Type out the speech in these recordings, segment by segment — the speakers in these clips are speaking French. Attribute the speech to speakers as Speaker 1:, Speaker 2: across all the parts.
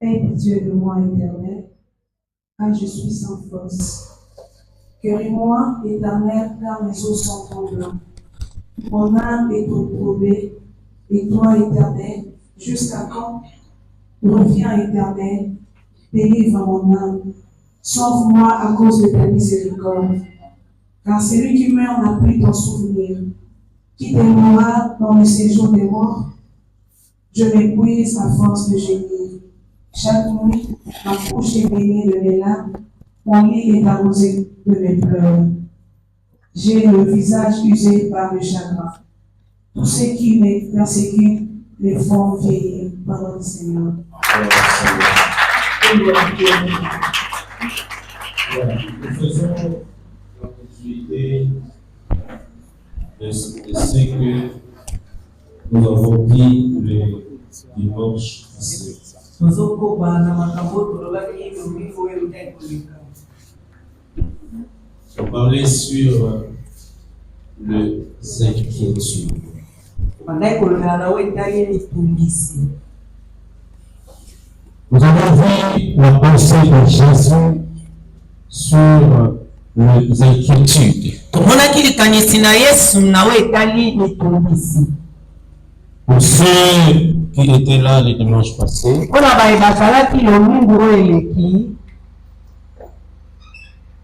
Speaker 1: Aie pitié de moi, Éternel, car je suis sans force. Guéris-moi, Éternel, car mes os sont tremblants. Mon âme est opprobée, et toi, Éternel, jusqu'à quand? Reviens, Éternel, délivre mon âme. Sauve-moi à cause de ta miséricorde. Car celui qui meurt n'a plus ton souvenir. Qui demeurera dans le séjour des morts? Je m'épuise à force de gémir. Chaque nuit, ma bouche est baignée de mes larmes, mon lit est arrosé de mes pleurs. J'ai le visage usé par le chagrin. Tous ceux qui me persécutent les font vieillir. Parole du Seigneur.
Speaker 2: Nous faisons la continuité de ce que nous avons dit le dimanche passé. On parlait sur les inquiétudes. Nous avons vu la pensée de Jésus sur les inquiétudes. Pour ceux qui étaient là le dimanche passé,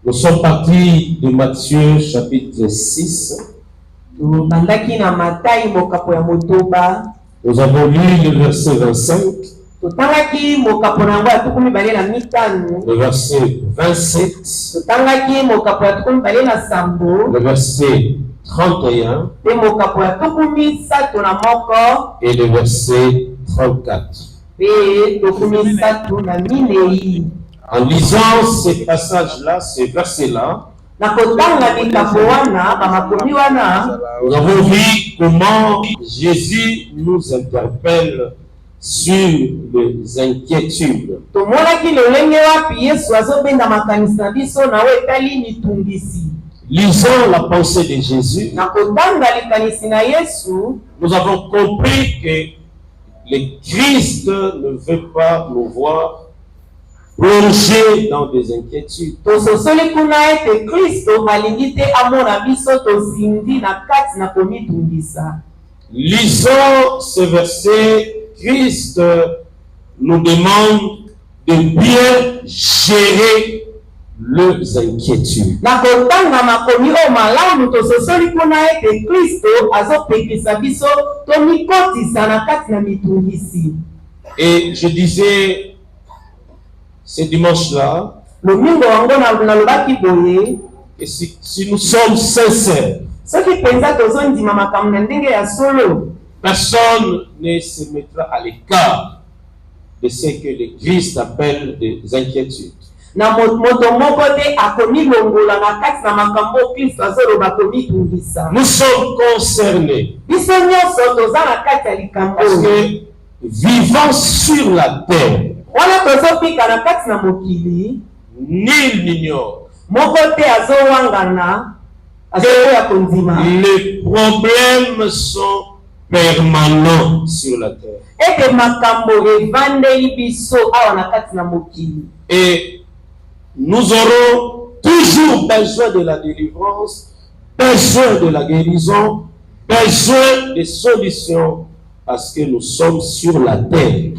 Speaker 2: nous sommes partis de Matthieu chapitre 6. Nous avons lu le verset 25. Le verset 27, le verset 31 et le verset 34. En lisant ces passages-là, ces versets-là, nous avons vu comment Jésus nous interpelle sur les inquiétudes. Lisons la pensée de Jésus. Nous avons compris que le Christ ne veut pas nous voir plonger dans des inquiétudes. Lisons ce verset. Christ nous demande de bien gérer leurs inquiétudes. Et je disais ce dimanche-là, que si nous sommes sincères, personne ne se mettra à l'écart de ce que le Christ appelle des inquiétudes. Nous sommes concernés parce que vivant sur la terre, nul n'ignore les problèmes sont permanents sur la terre. Et nous aurons toujours besoin de la délivrance, besoin de la guérison, besoin de solutions, parce que nous sommes sur la terre.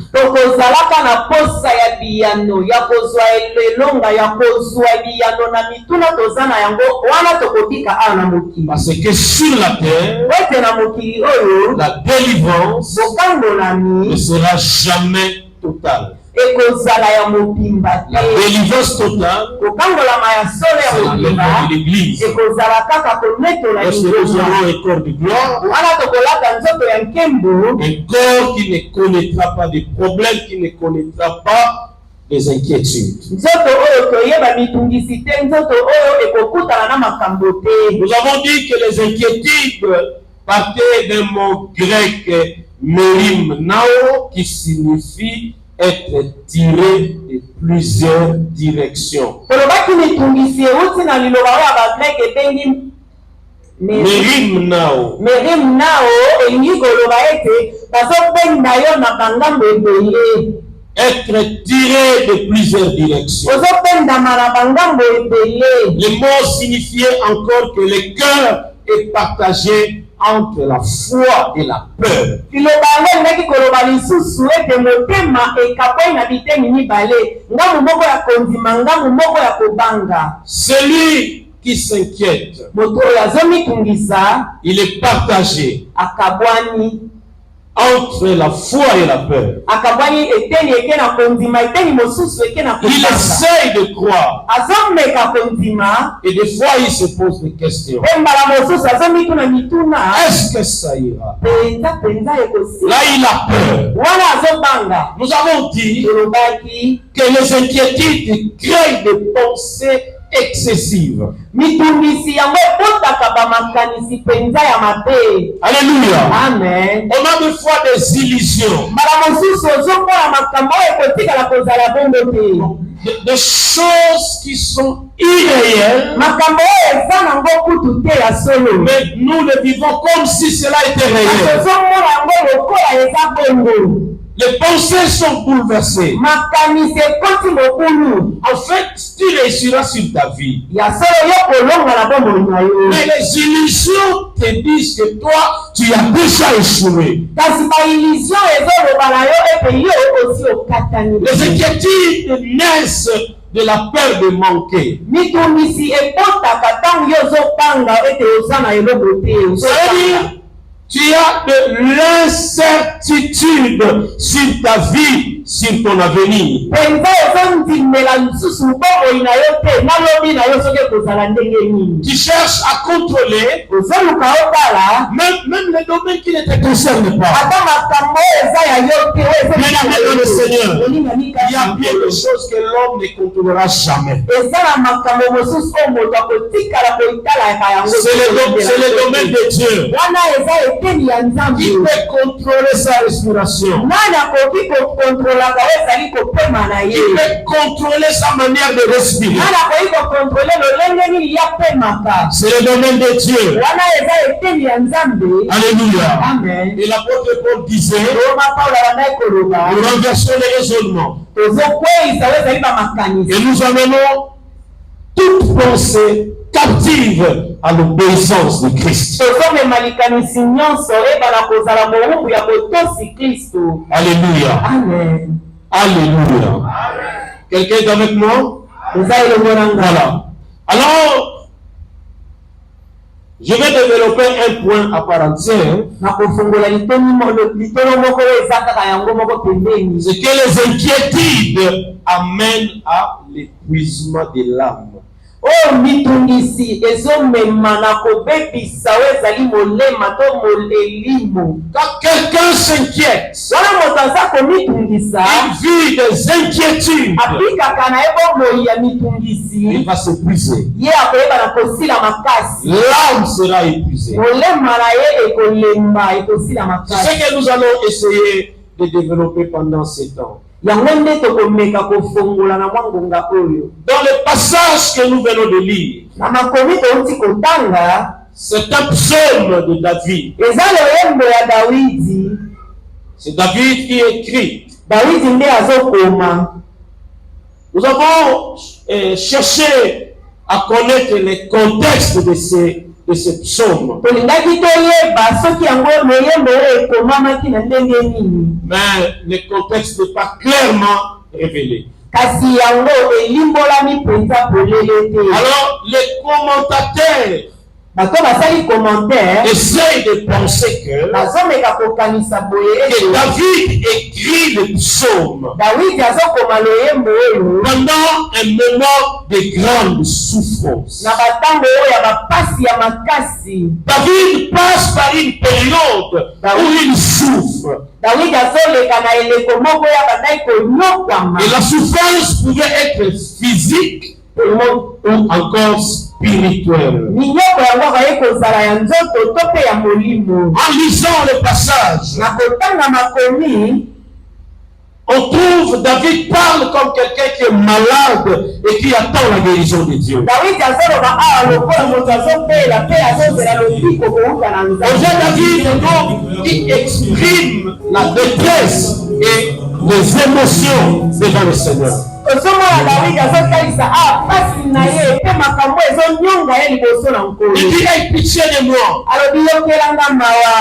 Speaker 2: Parce que sur la terre, la délivrance ne sera jamais totale. La délivrance totale, c'est l'enlèvement de l'église. Lorsque nous aurons un corps de gloire, un corps qui ne connaîtra pas de problèmes, qui ne connaîtra pas des inquiétudes. Nous avons dit que les inquiétudes partaient d'un mot grec merim nao, qui signifie être tiré de plusieurs directions. Merim nao. être tiré de plusieurs directions. Le mot signifiait encore que le cœur est partagé entre la foi et la peur. Celui qui s'inquiète, il est partagé entre la foi et la peur. Il essaye de croire. Et des fois, il se pose des questions. Est-ce que ça ira? Là, il a peur. Nous avons dit que les inquiétudes créent des pensées excessive. Alléluia.
Speaker 1: Amen.
Speaker 2: On a des fois des illusions. Des choses qui sont irréelles. Mais nous le vivons comme si cela était réel. Les pensées sont bouleversées. En fait, tu réussiras sur ta vie. Mais les illusions te disent que toi, tu as déjà échoué. Les inquiétudes naissent de la peur de manquer. C'est-à-dire, tu as de l'incertitude sur ta vie, sur ton avenir. Tu cherches à contrôler même les domaines qui ne te concernent pas. Bien-aimé dans le Seigneur, il y a bien des choses que l'homme ne contrôlera jamais. C'est le domaine de Dieu. Qui peut contrôler sa respiration? Qui peut contrôler sa manière de respirer? C'est le domaine de Dieu. Alléluia.
Speaker 1: Amen.
Speaker 2: Et l'apôtre Paul disait, nous renversons les raisonnements. Et nous amenons toute pensée captive à l'obéissance de Christ. Alléluia.
Speaker 1: Amen.
Speaker 2: Alléluia. Quelqu'un est avec moi? Voilà. Alors, je vais développer un point à part entière. C'est que les inquiétudes amènent à l'épuisement de l'âme. Quand quelqu'un s'inquiète, il vit des inquiétudes, il va s'épuiser. L'âme sera épuisée. C'est ce que nous allons essayer de développer pendant ces temps. Dans le passage que nous venons de lire, c'est un psaume de David. C'est David qui écrit. Nous avons cherché à connaître les contextes de ces psaumes. Mais le contexte n'est pas clairement révélé. Alors, les commentateurs essaye de penser que David écrit le psaume pendant un moment de grande souffrance. David passe par une période où il souffre. Et la souffrance pouvait être physique ou encore spirituelle. En lisant le passage, on trouve David parle comme quelqu'un qui est malade et qui attend la guérison de Dieu. David donc qui exprime la détresse et des émotions devant le Seigneur. Il dit, aie pitié de moi,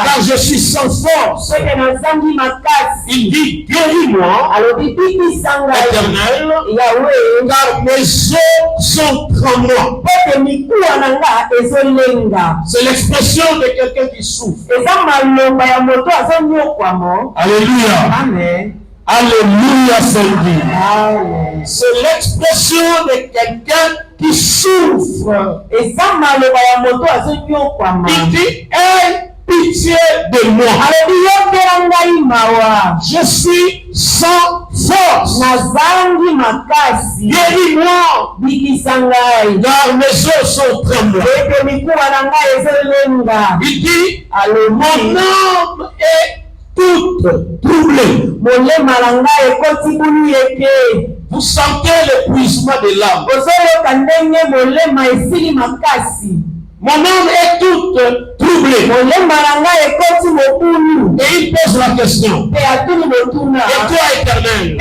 Speaker 2: car je suis sans force. Il dit, guéris-moi, Éternel, car mes os sont tremblants. C'est l'expression de quelqu'un qui souffre. Alléluia.
Speaker 3: Amen.
Speaker 2: Alléluia, Seigneur. C'est l'expression de quelqu'un qui souffre. Il dit, aie pitié de moi. Je suis sans force. Guéris-moi, car mes os sont tremblants. Il dit, mon âme est toute troublée. Vous sentez l'épuisement de l'âme. Mon âme est toute troublée. Et il pose la question. Et toi, Éternel,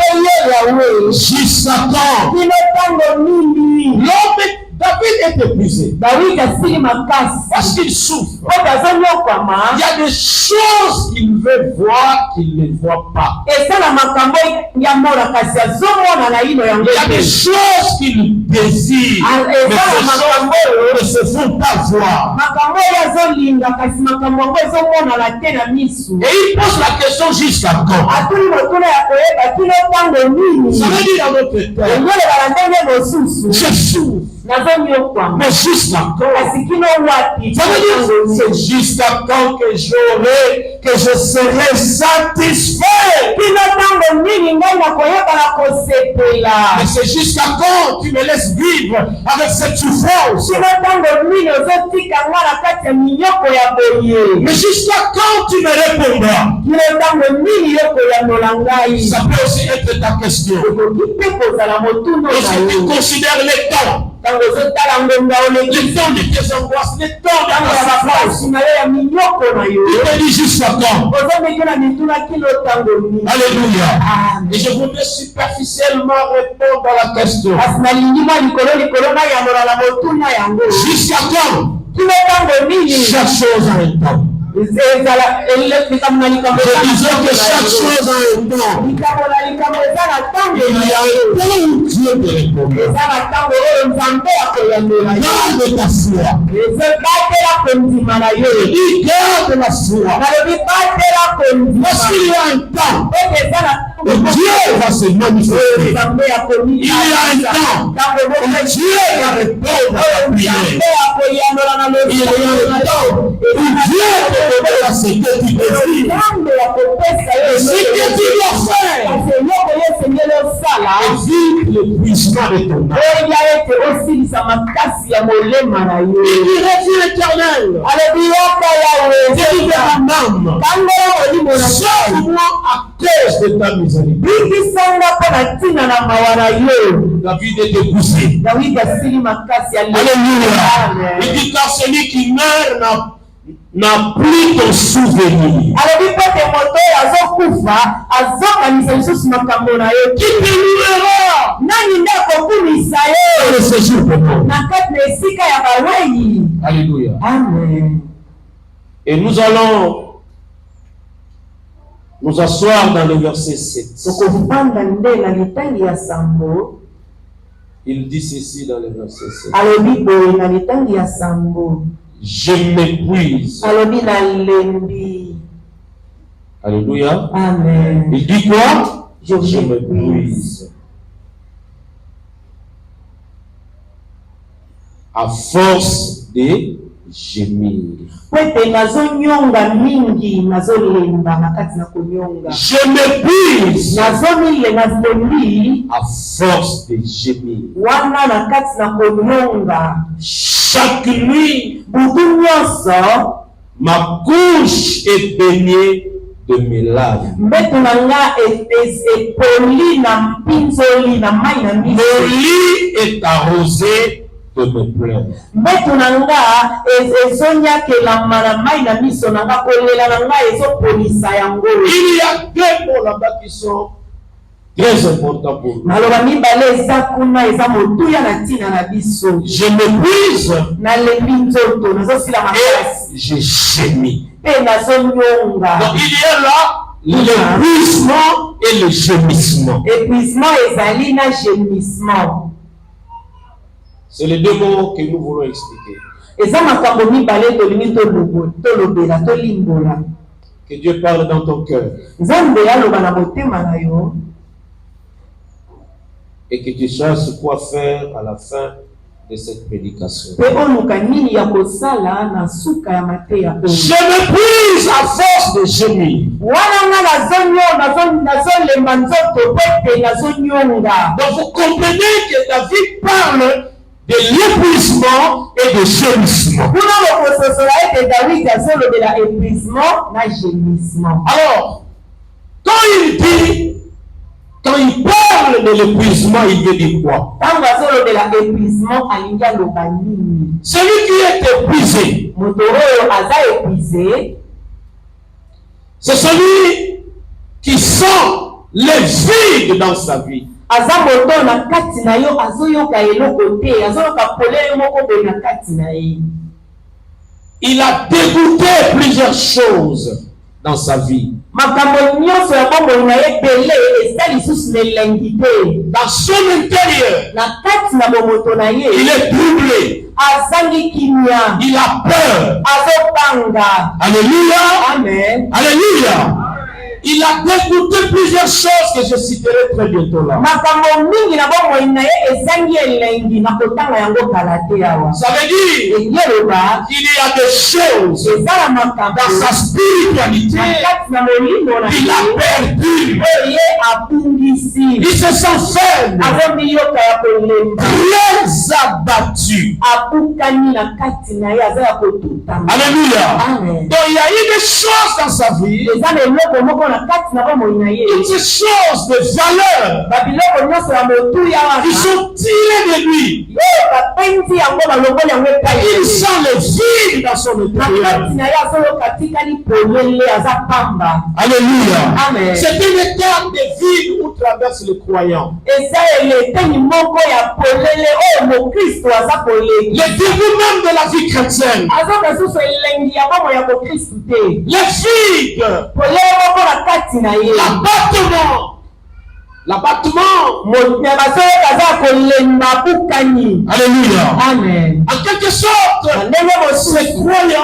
Speaker 2: jusqu'à quand? L'homme, David est épuisé. Parce qu'il souffre. Il y a des choses qu'il veut voir qu'il ne voit pas. Il y a des choses qu'il désire, mais ces choses ne se font pas voir. Et il pose la question jusqu'à quand? Ça veut dire dans notre terme, je souffre. Mais jusqu'à quand? Ça veut dire c'est jusqu'à quand que je serai satisfait. Mais c'est jusqu'à quand tu me laisses vivre avec cette souffrance? Mais jusqu'à quand tu me répondras? Ça peut aussi être ta question. Et si tu considères les temps, le temps de tes angoisses, le temps de ta souffrance, il te dit jusqu'à quand? Alléluia. Et je voudrais superficiellement répondre à la question. Jusqu'à quand? Chaque chose a un temps. Je disais que chaque chose a un temps. Il y a un temps où Dieu te répondra. Garde ta foi. Je dis garde la foi. Parce qu'il y a un temps où Dieu va se manifester. Il y a un temps où Dieu va répondre à ta prière. Il y a un temps où Dieu te donnera ce que tu désires. Ce que tu dois faire. Évite l'épuisement de ton âme. Il revient éternel. Délivre mon âme. Sauve-moi à cause de ta miséricorde. David est épousé. Alléluia. Il dit car celui qui meurt n'a plus ton souvenir. Qui te louera dans le séjour de mort. Alléluia.
Speaker 3: Amen.
Speaker 2: Et nous allons nous asseoir dans le verset 7. Il dit ceci dans le verset 7. Je m'épuise. Alléluia.
Speaker 3: Amen.
Speaker 2: Il dit quoi? Je m'épuise. À force de gémir. Je m'épuise à force de gémir. Chaque nuit, ma couche est baignée de mes larmes. Mon lit est arrosé de mes pleurs. Il y a deux mots là-bas qui sont Très important pour nous.
Speaker 3: Maloba mibale eza kuna eza motuya na tina na biso.
Speaker 2: Je m'épuise
Speaker 3: Na lembi nzoto nazosila makasi.
Speaker 2: et je gémis.
Speaker 3: Pe nazonyonga.
Speaker 2: Donc il y a là l'épuisement et le gémissement.
Speaker 3: Épuisement ezali na gémissement.
Speaker 2: C'est les deux mots que nous voulons expliquer.
Speaker 3: Eza makambo mibale tolingi tolobela tolimbola.
Speaker 2: Que Dieu parle dans ton cœur
Speaker 3: Nzambe yaloba na motema na yo.
Speaker 2: et que tu saches quoi faire à la fin de cette prédication.
Speaker 3: Pe oluka nini ya kosala na suka ya mateya oyo.
Speaker 2: Je m'épuise à force de gémir.
Speaker 3: Wana nga nazolemba nzoto pete nazonyonga.
Speaker 2: Donc vous comprenez que David parle de l'épuisement et de gémissement.
Speaker 3: Kuna lokososola ete David azolobela épuisement na gémissement.
Speaker 2: Alors, quand il parle de l'épuisement, il veut dire quoi?
Speaker 3: Tango azolobela épuisement alingi aloba nini?
Speaker 2: Celui qui est épuisé,
Speaker 3: Moto oyo aza épuisé,
Speaker 2: c'est celui qui sent le vide dans sa vie.
Speaker 3: aza moto na kati na yo azoyoka eloko te, azoyoka polele moko boye na kati na ye.
Speaker 2: Il a dégoûté plusieurs choses dans sa vie.
Speaker 3: Makambo nyonso ya bomoi na ye bele eza lisusu na elengi te.
Speaker 2: Dans son intérieur,
Speaker 3: Na kati na bomoto na ye
Speaker 2: il est troublé.
Speaker 3: azangi kimia,
Speaker 2: Il a peur.
Speaker 3: azopanga.
Speaker 2: Alléluia.
Speaker 3: Amen.
Speaker 2: Alléluia. Il a dégoûté plusieurs choses que je citerai très bientôt là.
Speaker 3: Makambo mingi na bomoi na ye ezangi elengi na kotanga yango kala te awa.
Speaker 2: Ça veut dire
Speaker 3: Eyeloba
Speaker 2: qu'il y a des choses
Speaker 3: eza na makambo
Speaker 2: dans sa spiritualité
Speaker 3: na kati na molimo na
Speaker 2: qu'il a
Speaker 3: ye
Speaker 2: perdu.
Speaker 3: oyo ye abungisi.
Speaker 2: Il se sent faible,
Speaker 3: Azomiyoka ya kolemba,
Speaker 2: très abattu.
Speaker 3: abukani na kati na ye aza ya kotutama.
Speaker 2: Alléluia.
Speaker 3: Amen.
Speaker 2: Donc il y a eu des choses dans sa vie,
Speaker 3: Eza na eloko moko na kati na bomoi na ye,
Speaker 2: toutes ces choses de valeur
Speaker 3: babiloko nyonso ya motuya
Speaker 2: qui
Speaker 3: wana
Speaker 2: sont tirées de lui.
Speaker 3: oyo bapendi yango balongoli yango epai
Speaker 2: Il sent le vide dans son
Speaker 3: na
Speaker 2: intérieur.
Speaker 3: kati na ye azoyoka tikali polele aza pamba.
Speaker 2: Alléluia.
Speaker 3: Amen.
Speaker 2: C'est un état de vide où traverse le croyant.
Speaker 3: Eza eleteni moko ya polele oyo mokristo aza koleki.
Speaker 2: Le début même de la vie chrétienne.
Speaker 3: azoka susu elengi ya bomoi ya kokristu te.
Speaker 2: Le vide,
Speaker 3: polele moko na kati na ye
Speaker 2: l'abattement.
Speaker 3: bazoyoka aza ya kolemba bukani.
Speaker 2: Alléluia.
Speaker 3: Amen.
Speaker 2: En quelque sorte,
Speaker 3: Na ndenge
Speaker 2: ce
Speaker 3: mosusu
Speaker 2: croyant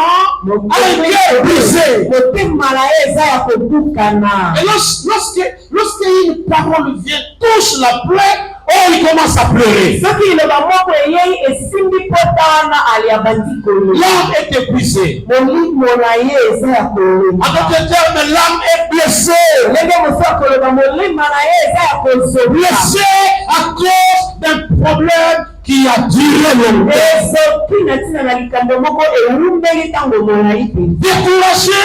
Speaker 2: a un cœur brisé.
Speaker 3: motema na ye eza ya kobukana.
Speaker 2: Et lorsqu'une parole vient, touche la plaie, oh, il commence à pleurer.
Speaker 3: soki liloba moko eyei esimbi pota wana ali abandi kolemba.
Speaker 2: L'âme est épuisée.
Speaker 3: molimo na ye eza ya
Speaker 2: En
Speaker 3: kolemba.
Speaker 2: d'autres termes, l'âme est blessée.
Speaker 3: ndenge mosu akoloba molima na ye eza ya kozoba.
Speaker 2: Blessée à cause d'un problème qui a duré longtemps.
Speaker 3: esoki na ntina na likambo moko ewumbeli ntango molai mpenza.
Speaker 2: Découragé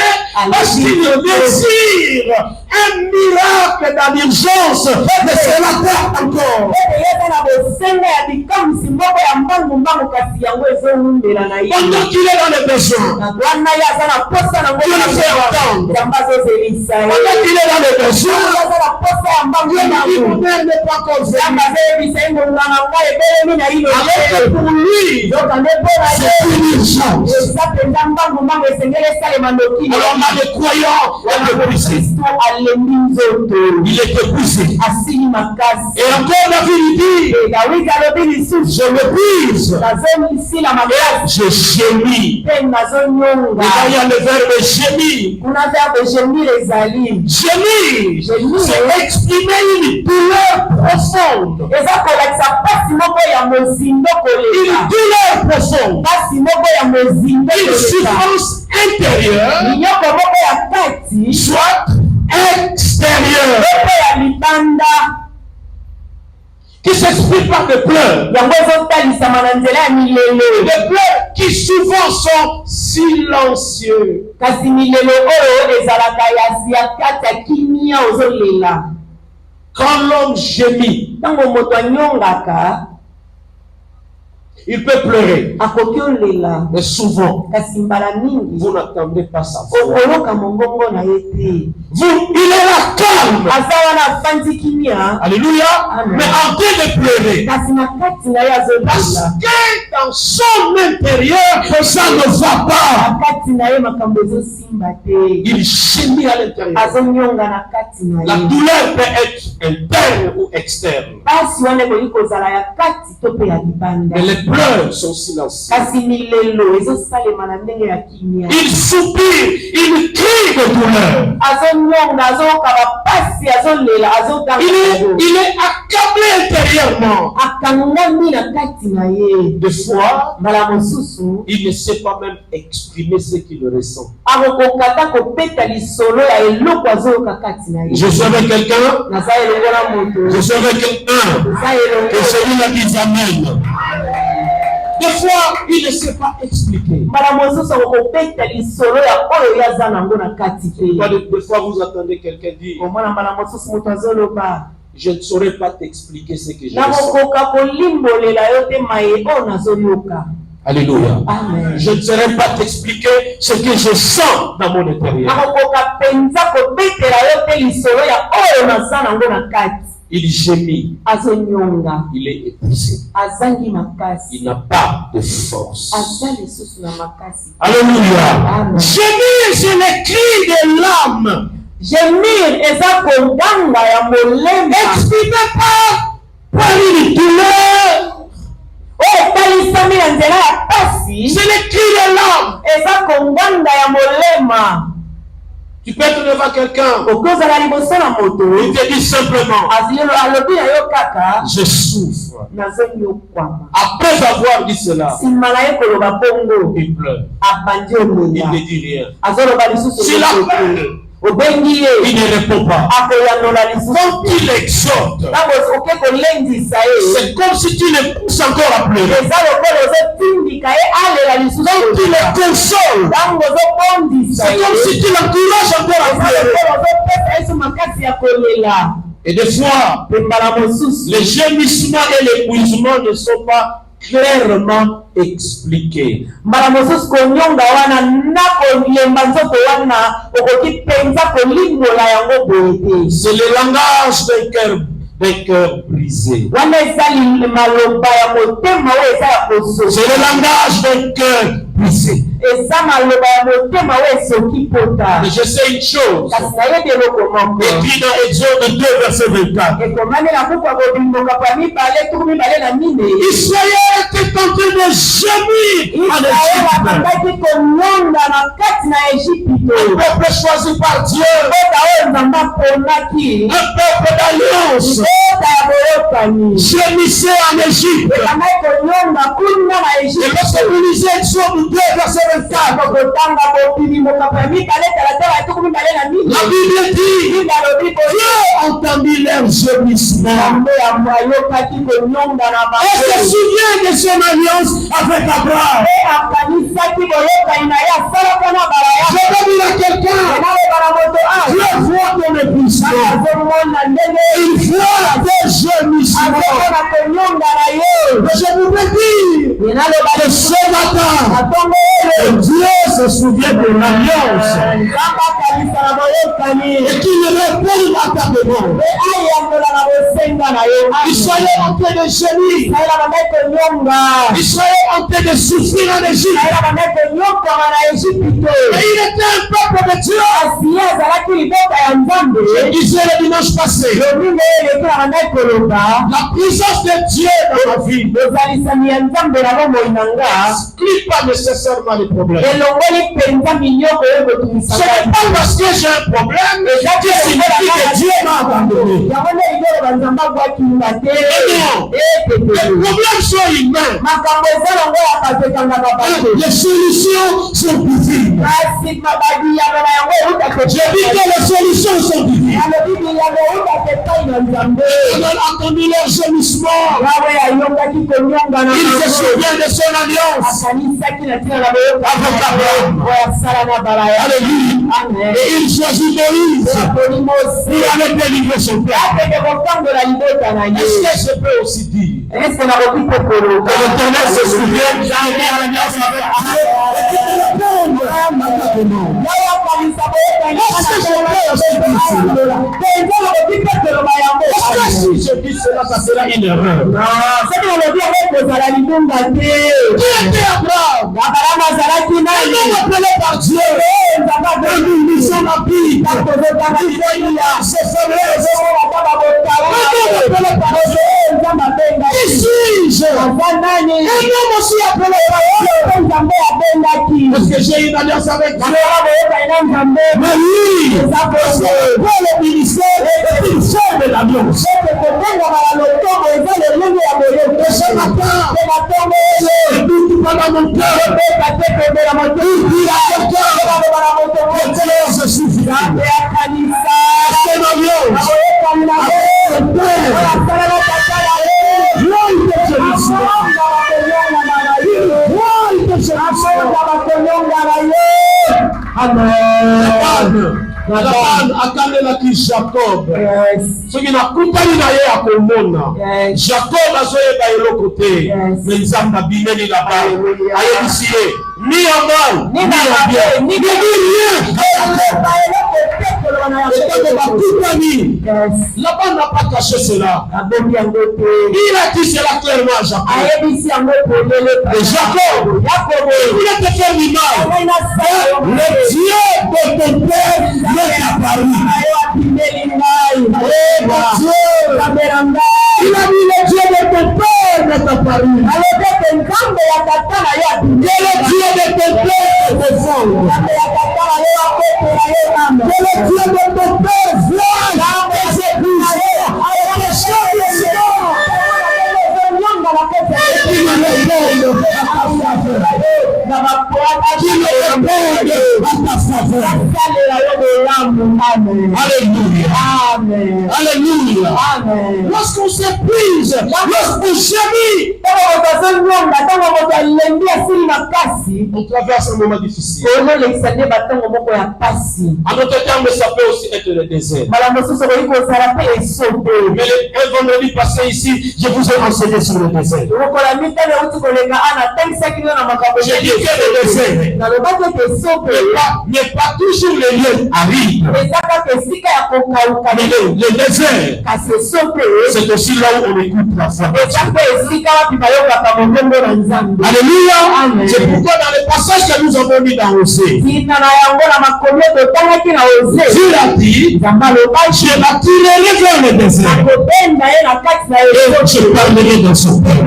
Speaker 2: parce qu'il désire un miracle dans l'urgence, mais c'est la terre encore.
Speaker 3: ete ye eza na bosenga ya bikamwisi moko ya mbangu kasi yango ezowumbela na ye.
Speaker 2: Pendant qu'il est dans les besoins,
Speaker 3: na wana ye aza na posa nango
Speaker 2: Dieu le fait entendre.
Speaker 3: nzambe azozelisa ye.
Speaker 2: Pendant qu'il est dans les besoins,
Speaker 3: aza na posa ya mbangu
Speaker 2: Dieu lui dit, mon
Speaker 3: nango.
Speaker 2: père n'est pas encore
Speaker 3: nzambe
Speaker 2: venu.
Speaker 3: azoyebisa ye molunganga ngai ebelemi na ino
Speaker 2: Alors que pour lui,
Speaker 3: yokande mpona ye
Speaker 2: c'est une urgence.
Speaker 3: eza mpenza mbangu esengeli esalema noki.
Speaker 2: Alors là, le croyant est épuisé.
Speaker 3: kristo alembi nzoto
Speaker 2: Il est épuisé.
Speaker 3: asili makasi.
Speaker 2: Et encore David dit,
Speaker 3: dawidi alobi lisusu
Speaker 2: je m'épuise,
Speaker 3: nazomisila makasi
Speaker 2: je gémis.
Speaker 3: mpe nazonyonga.
Speaker 2: Et là, il y a le verbe gémir.
Speaker 3: kuna verbe gemir ezali
Speaker 2: Gémir,
Speaker 3: Gémir.
Speaker 2: c'est exprimer une douleur profonde.
Speaker 3: eza kolakisa pasi moko ya mozindo
Speaker 2: Une
Speaker 3: koleka.
Speaker 2: douleur profonde.
Speaker 3: pasi moko ya mozindo
Speaker 2: Une
Speaker 3: koleka.
Speaker 2: souffrance intérieure,
Speaker 3: linyoko moko ya kati
Speaker 2: soit extérieure,
Speaker 3: moko ya libanda
Speaker 2: qui s'exprime par des pleurs.
Speaker 3: yango ezotalisama na nzela ya milelo.
Speaker 2: Des pleurs qui souvent sont silencieux.
Speaker 3: kasi milelo oyo ezalaka ya kati ya kimia ozolela.
Speaker 2: Quand l'homme gémit,
Speaker 3: ntango moto anyongaka
Speaker 2: Il peut pleurer.
Speaker 3: Akoki olela.
Speaker 2: Mais souvent,
Speaker 3: Kasi mbala mingi.
Speaker 2: vous n'attendez pas sa voix.
Speaker 3: Okoloka mongongo na ye te.
Speaker 2: Il est là calme.
Speaker 3: Aza wana afandi kimia.
Speaker 2: Alléluia.
Speaker 3: Amen.
Speaker 2: Mais en train de pleurer.
Speaker 3: Kasi na kati na ye
Speaker 2: Parce
Speaker 3: azolela.
Speaker 2: que dans son intérieur, ça ne va pas.
Speaker 3: Na kati na ye makambo ezosimba te.
Speaker 2: Il gémit à l'intérieur.
Speaker 3: Azonyonga na kati na
Speaker 2: La
Speaker 3: ye.
Speaker 2: douleur peut être interne ou externe.
Speaker 3: Basi wana ekoki kozala ya kati to pe ya libanda.
Speaker 2: Mais les pleurs sont silencieux.
Speaker 3: Kasi milelo ezosalema na ndenge ya kimia.
Speaker 2: Il soupire, il crie de douleur.
Speaker 3: Azonyonga, azoyoka bapasi, azolela, azoganga.
Speaker 2: Il est accablé intérieurement.
Speaker 3: Akangami na kati na ye.
Speaker 2: Des fois,
Speaker 3: Mbala mosusu
Speaker 2: il ne sait pas même exprimer ce qu'il ressent.
Speaker 3: akokokata kopeta lisolo ya eloko azoyoka kati na ye.
Speaker 2: Je suis avec quelqu'un.
Speaker 3: Naza elongola moto.
Speaker 2: Je suis avec quelqu'un.
Speaker 3: Naza
Speaker 2: Que
Speaker 3: elongola.
Speaker 2: celui-là qui amène. Des fois, il ne sait pas expliquer.
Speaker 3: Mbala mosusu akokopeta lisolo ya oyo yaza nango na kati te.
Speaker 2: Des fois, vous entendez quelqu'un dire,
Speaker 3: Omona mbala mosusu moto azoloba.
Speaker 2: je ne saurais pas t'expliquer ce que je ressens.
Speaker 3: Nakokoka kolimbolela yo te maye oyo nazoyoka.
Speaker 2: Alléluia.
Speaker 3: Amen.
Speaker 2: Je ne saurais pas t'expliquer ce que je sens dans mon intérieur.
Speaker 3: Nakokoka penza kobetela yo te lisolo ya oyo naza nango na kati.
Speaker 2: Il gémit.
Speaker 3: Azonyonga.
Speaker 2: Il est épuisé.
Speaker 3: Azangi makasi.
Speaker 2: Il n'a pas de force.
Speaker 3: Aza lisusu na makasi.
Speaker 2: Alléluia.
Speaker 3: Amen.
Speaker 2: Gémir, c'est le cri de l'âme.
Speaker 3: Gemir eza konganga ya molema.
Speaker 2: Exprimé par une douleur.
Speaker 3: Oyo etalisami na nzela ya pasi.
Speaker 2: C'est le cri de l'âme.
Speaker 3: Eza konganga ya molema.
Speaker 2: Tu peux être devant quelqu'un.
Speaker 3: Okozala liboso na moto.
Speaker 2: Il te dit simplement,
Speaker 3: Alobi na yo kaka.
Speaker 2: je souffre.
Speaker 3: Nazongi okwama.
Speaker 2: Après avoir dit cela,
Speaker 3: Nsima na ye koloba bongo.
Speaker 2: il pleure.
Speaker 3: Abandi
Speaker 2: Il
Speaker 3: olela.
Speaker 2: ne dit rien.
Speaker 3: Azoloba lisusu.
Speaker 2: S'il appelle,
Speaker 3: Obengi ye.
Speaker 2: il ne répond pas.
Speaker 3: Akoyanola lisusu.
Speaker 2: Quand il exhorte,
Speaker 3: Ntango oke kolendisa ye.
Speaker 2: c'est comme si tu le pousses encore à pleurer.
Speaker 3: Eza lokola ozotindika ye alela lisusu.
Speaker 2: Quand tu le consoles,
Speaker 3: Ntango ozobondisa
Speaker 2: c'est
Speaker 3: ye.
Speaker 2: comme si tu l'encourages encore à
Speaker 3: Eza
Speaker 2: pleurer.
Speaker 3: lokola ozopesa yesu makasi ya kolela.
Speaker 2: Et des fois,
Speaker 3: Pembala mosusu.
Speaker 2: les gémissements et l'épuisement ne sont pas clairement expliqués.
Speaker 3: Mbala mosusu konyonga wana na kolemba nzoto wana okoki penza kolimbola yango boye te.
Speaker 2: C'est le langage d'un cœur brisé.
Speaker 3: Wana eza maloba ya motema oyo eza ya kosoki.
Speaker 2: C'est le langage d'un cœur brisé.
Speaker 3: Eza maloba ya motema oyo esoki pota.
Speaker 2: Mais je sais une chose.
Speaker 3: Kasi nayebi eloko moko.
Speaker 2: Écrit dans Exode 2, verset 24.
Speaker 3: Ekomami na buku ya kobimboka pa mibale tuku mibale na mine.
Speaker 2: Israël était en train de gémir en
Speaker 3: Israel
Speaker 2: Égypte.
Speaker 3: abandaki konyonga na kati na Ejipito.
Speaker 2: Un peuple choisi par Dieu.
Speaker 3: Kota oyo Nzambe aponaki.
Speaker 2: Un peuple d'alliance.
Speaker 3: Kota ya boyokani.
Speaker 2: Gémissait en Égypte.
Speaker 3: Ebandaki konyonga kuna na
Speaker 2: Et
Speaker 3: Ejipito.
Speaker 2: lorsque vous lisez Exode 2, verset 24,
Speaker 3: Kotanga bobimboka pa mibale talatala tuku mibale na mine.
Speaker 2: la Bible dit,
Speaker 3: Bible alobi boye.
Speaker 2: Dieu entendit leurs gémissements.
Speaker 3: Nzambe ayokaki konyonga na
Speaker 2: Et se
Speaker 3: bango.
Speaker 2: souvient de son alliance avec Abraham.
Speaker 3: Pe akanisaki boyokani na ye asalaka na balaya.
Speaker 2: Je vais dire à quelqu'un,
Speaker 3: Enaloba na moto
Speaker 2: Dieu voit ton épuisement.
Speaker 3: azomona ndenge
Speaker 2: Il voit tes gémissements.
Speaker 3: azomona konyonga na ye.
Speaker 2: Je voudrais dire
Speaker 3: Enaloba
Speaker 2: que ce matin,
Speaker 3: atongo
Speaker 2: que
Speaker 3: oyo
Speaker 2: Dieu se souvient de l'alliance
Speaker 3: Nzambe akanisa na boyokani
Speaker 2: et qu'il répond à ta demande.
Speaker 3: pe ayangola na bosenga na ye.
Speaker 2: Israël en train de gémir.
Speaker 3: Israel abandaki konyonga.
Speaker 2: Israël en train de souffrir en Égypte.
Speaker 3: Israel abandaki konyokama na Ejipito.
Speaker 2: Et il était un peuple de Dieu.
Speaker 3: Kasi ye azalaki liboka ya Nzambe.
Speaker 2: Je disais le dimanche passé,
Speaker 3: lomine eleki abandaki koloba
Speaker 2: la présence de Dieu dans ma vie
Speaker 3: ezalisami ya Nzambe na bomoi na nga
Speaker 2: n'exclut pas nécessairement les problèmes.
Speaker 3: elongoli mpenza minyoko oyo kotumisa
Speaker 2: Ce n'est pas parce que j'ai un problème que signifie que Dieu m'a abandonné.
Speaker 3: yango nde likoloba Nzambe abwakinga te.
Speaker 2: Les problèmes sont humains.
Speaker 3: makambo eza longo ya bato ekangaka bato.
Speaker 2: Les solutions sont divines.
Speaker 3: kasi babiyano na yango euta
Speaker 2: Je dis que les solutions sont divines.
Speaker 3: alobi bilano eutaka epai na Nzambe.
Speaker 2: On a entendu leur gémissement.
Speaker 3: yawe ayongaki konyonga na
Speaker 2: Il se souvient de son alliance.
Speaker 3: akanisaki na ntina na boyoka
Speaker 2: Avec Abraham.
Speaker 3: oyo asala na balaya.
Speaker 2: Alléluia.
Speaker 3: Amen.
Speaker 2: Et il choisit Moïse
Speaker 3: aponi
Speaker 2: pour
Speaker 3: mosi
Speaker 2: aller délivrer son peuple.
Speaker 3: akende kokangola libota na ye.
Speaker 2: Est-ce que je peux aussi dire
Speaker 3: Est-ce qu'on a repris pour
Speaker 2: Que l'Éternel se souvient que j'ai été à l'alliance avec si je dis cela, ça sera une erreur. Qui était Abraham? Un homme appelé par Dieu. Nous lisons la Bible. Il a ses faiblesses. Un homme appelé par Dieu. Qui suis-je? Un homme aussi appelé par Dieu. Est-ce que j'ai une alliance avec Dieu? Mais oui, parce que pour le ministère, c'est une seule de l'alliance. Et ce matin, tout pendant mon cœur, se suffira. C'est ma alliance. Laban akandelaki Jacob soki nakutani na ye akomona Jacob azoyeba eloko te me Nzambe abimeli Laban ayebisi ye ni ya mal ni ya bien ni rien. Laban n'a pas caché cela. Il a dit cela clairement à Jacob. Et Jacob, il voulait te faire du mal. Le Dieu de ton père n'est apparu. Il a dit le Dieu de ton père n'est apparu. Que le Dieu de ton père te défende. Que le Dieu de ton père voit tes épouses. Alléluia. Alléluia. Lorsqu'on s'épuise, lorsqu'on gémit, on traverse un moment difficile. En notre terme, ça peut aussi être le désert. Mais un vendredi passé ici, je vous ai enseigné sur le désert. J'ai dit que le désert n'est pas toujours le lieu aride. Mais le désert, c'est aussi là où on écoute la foi. Alléluia. C'est pourquoi dans le passage que nous avons mis dans Osée, Dieu a dit, je l'attirerai vers le désert. Et je parlerai dans son cœur.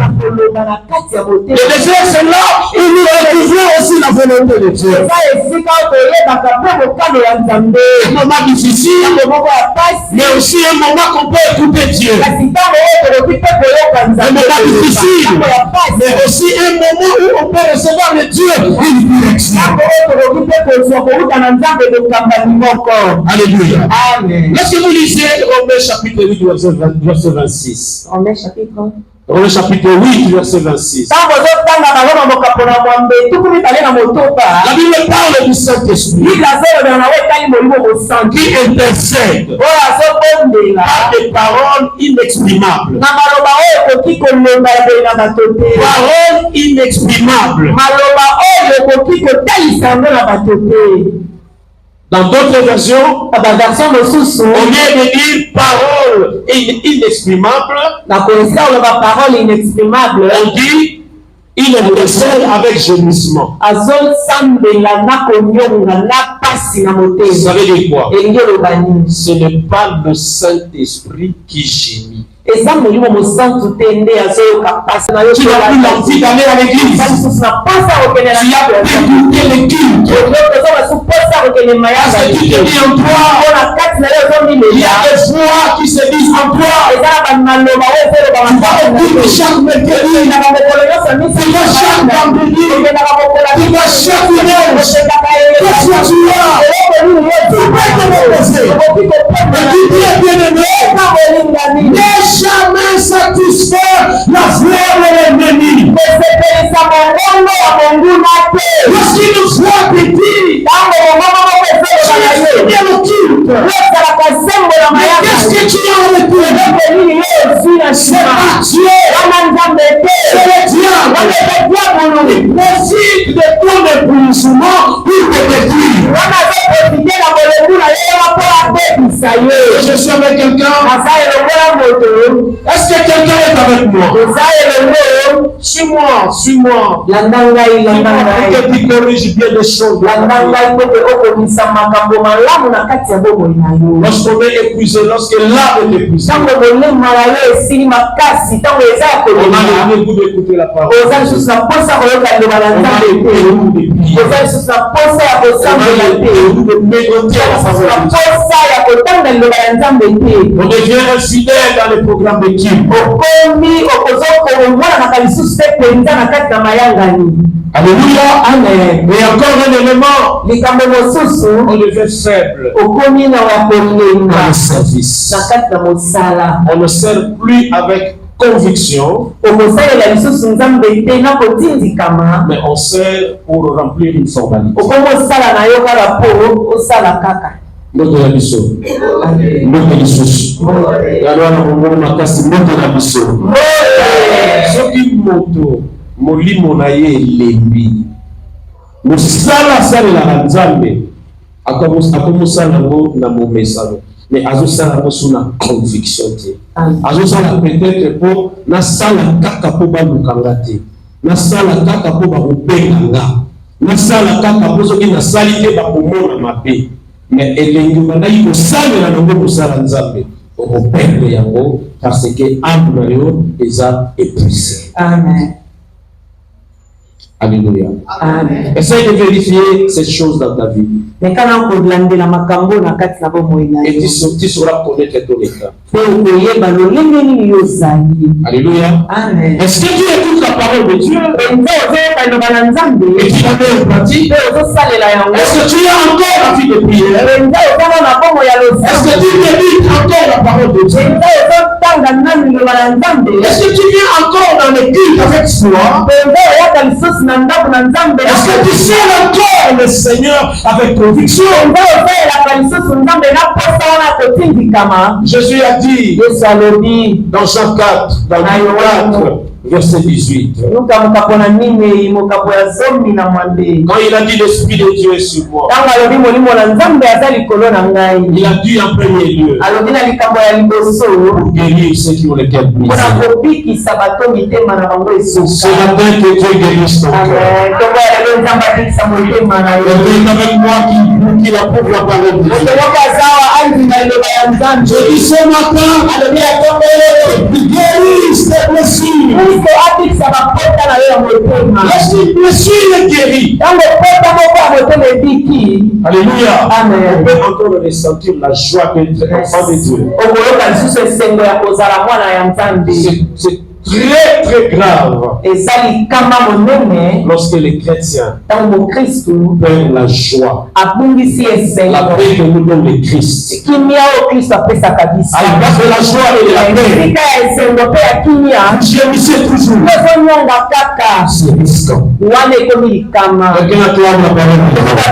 Speaker 2: Le désert, c'est là où nous retrouvons aussi la volonté de Dieu. Un moment difficile, mais aussi un moment qu'on peut écouter Dieu. Un moment difficile, mais aussi un moment où on peut recevoir de Dieu une direction. Alléluia. Lorsque vous lisez Romains chapitre 8, verset 26. Romains chapitre 8, verset 26. La Bible parle du Saint-Esprit qui intercède par des paroles inexprimables. Paroles inexprimables. Dans d'autres versions, au lieu de dire paroles inexprimables, on dit il intercède avec gémissement. Ça veut dire quoi? Ce n'est pas le Saint-Esprit qui gémit. Tu n'as plus l'envie d'aller à l'église. Tu as dégoûté les cultes. Parce que tu te dis en toi, il y a des voix qui se disent en toi. Tu vas écouter chaque mercredi. Tu vas chaque vendredi. Tu vas chaque dimanche. Qu'est-ce que tu as? Tu peux te reposer. Mais tu dis bien aimé, jamais satisfaire la fleur de l'ennemi. Lorsqu'il nous voit petit, tu es le culte. Mais qu'est-ce que tu as en retour? C'est pas Dieu. C'est le diable. Il profite de ton éblouissement pour te détruire. Je suis avec quelqu'un. Est-ce que quelqu'un est avec moi? Suis-moi, suis-moi. Que tu corriges bien les choses. Lorsqu'on est épuisé, lorsque l'âme est épuisée, on a le goût d'écouter la parole. On a le goût de méditer la parole. On devient infidèle dans les programmes d'équipe. Alléluia. Amen. Et encore un élément, on devient faible dans le service. On ne sert plus avec conviction, mais on sert pour remplir une formalité. Moto na biso. Moto lisusu. Yalwana kongo makasi moto na biso. Soki moto molimo na ye elembi. Mosala salela nzambe akomosala ngo na momesano. Mais azosala ngo suna conviction te. Azosala peut-être po na sala kaka po balukanga te. Na sala kaka po bakobenga. Na sala kaka po soki na sali te bakomona mabe. Mais elengi bandaki kosalela nango mosala nzambe okoperdre yango parce que âme na yo eza épuisé. Amen. Alléluia. Amen. Essaye de vérifier ces choses dans ta vie. Et tu sauras connaître ton état. Alléluia. Amen. Est-ce que tu écoutes la parole de Dieu? Et tu la mets en pratique? Est-ce que tu as encore la vie de prière? Est-ce que tu médites encore la parole de Dieu? Est-ce que tu viens encore dans l'église avec foi? Est-ce que tu sers encore le Seigneur avec conviction? Jésus a dit dans Jean 4, dans Jean 4, verset 18. Quand il a dit l'Esprit de Dieu est sur moi, il a dit en premier lieu pour guérir ceux qui ont les cœurs brisés. C'est la main que Dieu guérisse ton cœur. Avec moi qui approuve la parole de Dieu. Je dis ce matin, il guérisse tes blessures. Lorsqu'une blessure est guérie, alléluia, on peut encore ressentir la joie d'être enfant de Dieu. C'est très très grave lorsque les chrétiens perdent la joie, la paix que nous donne le Christ. À la place de la joie et de la paix, gémissez toujours. C'est risquant. Quelqu'un acclame la parole de Dieu.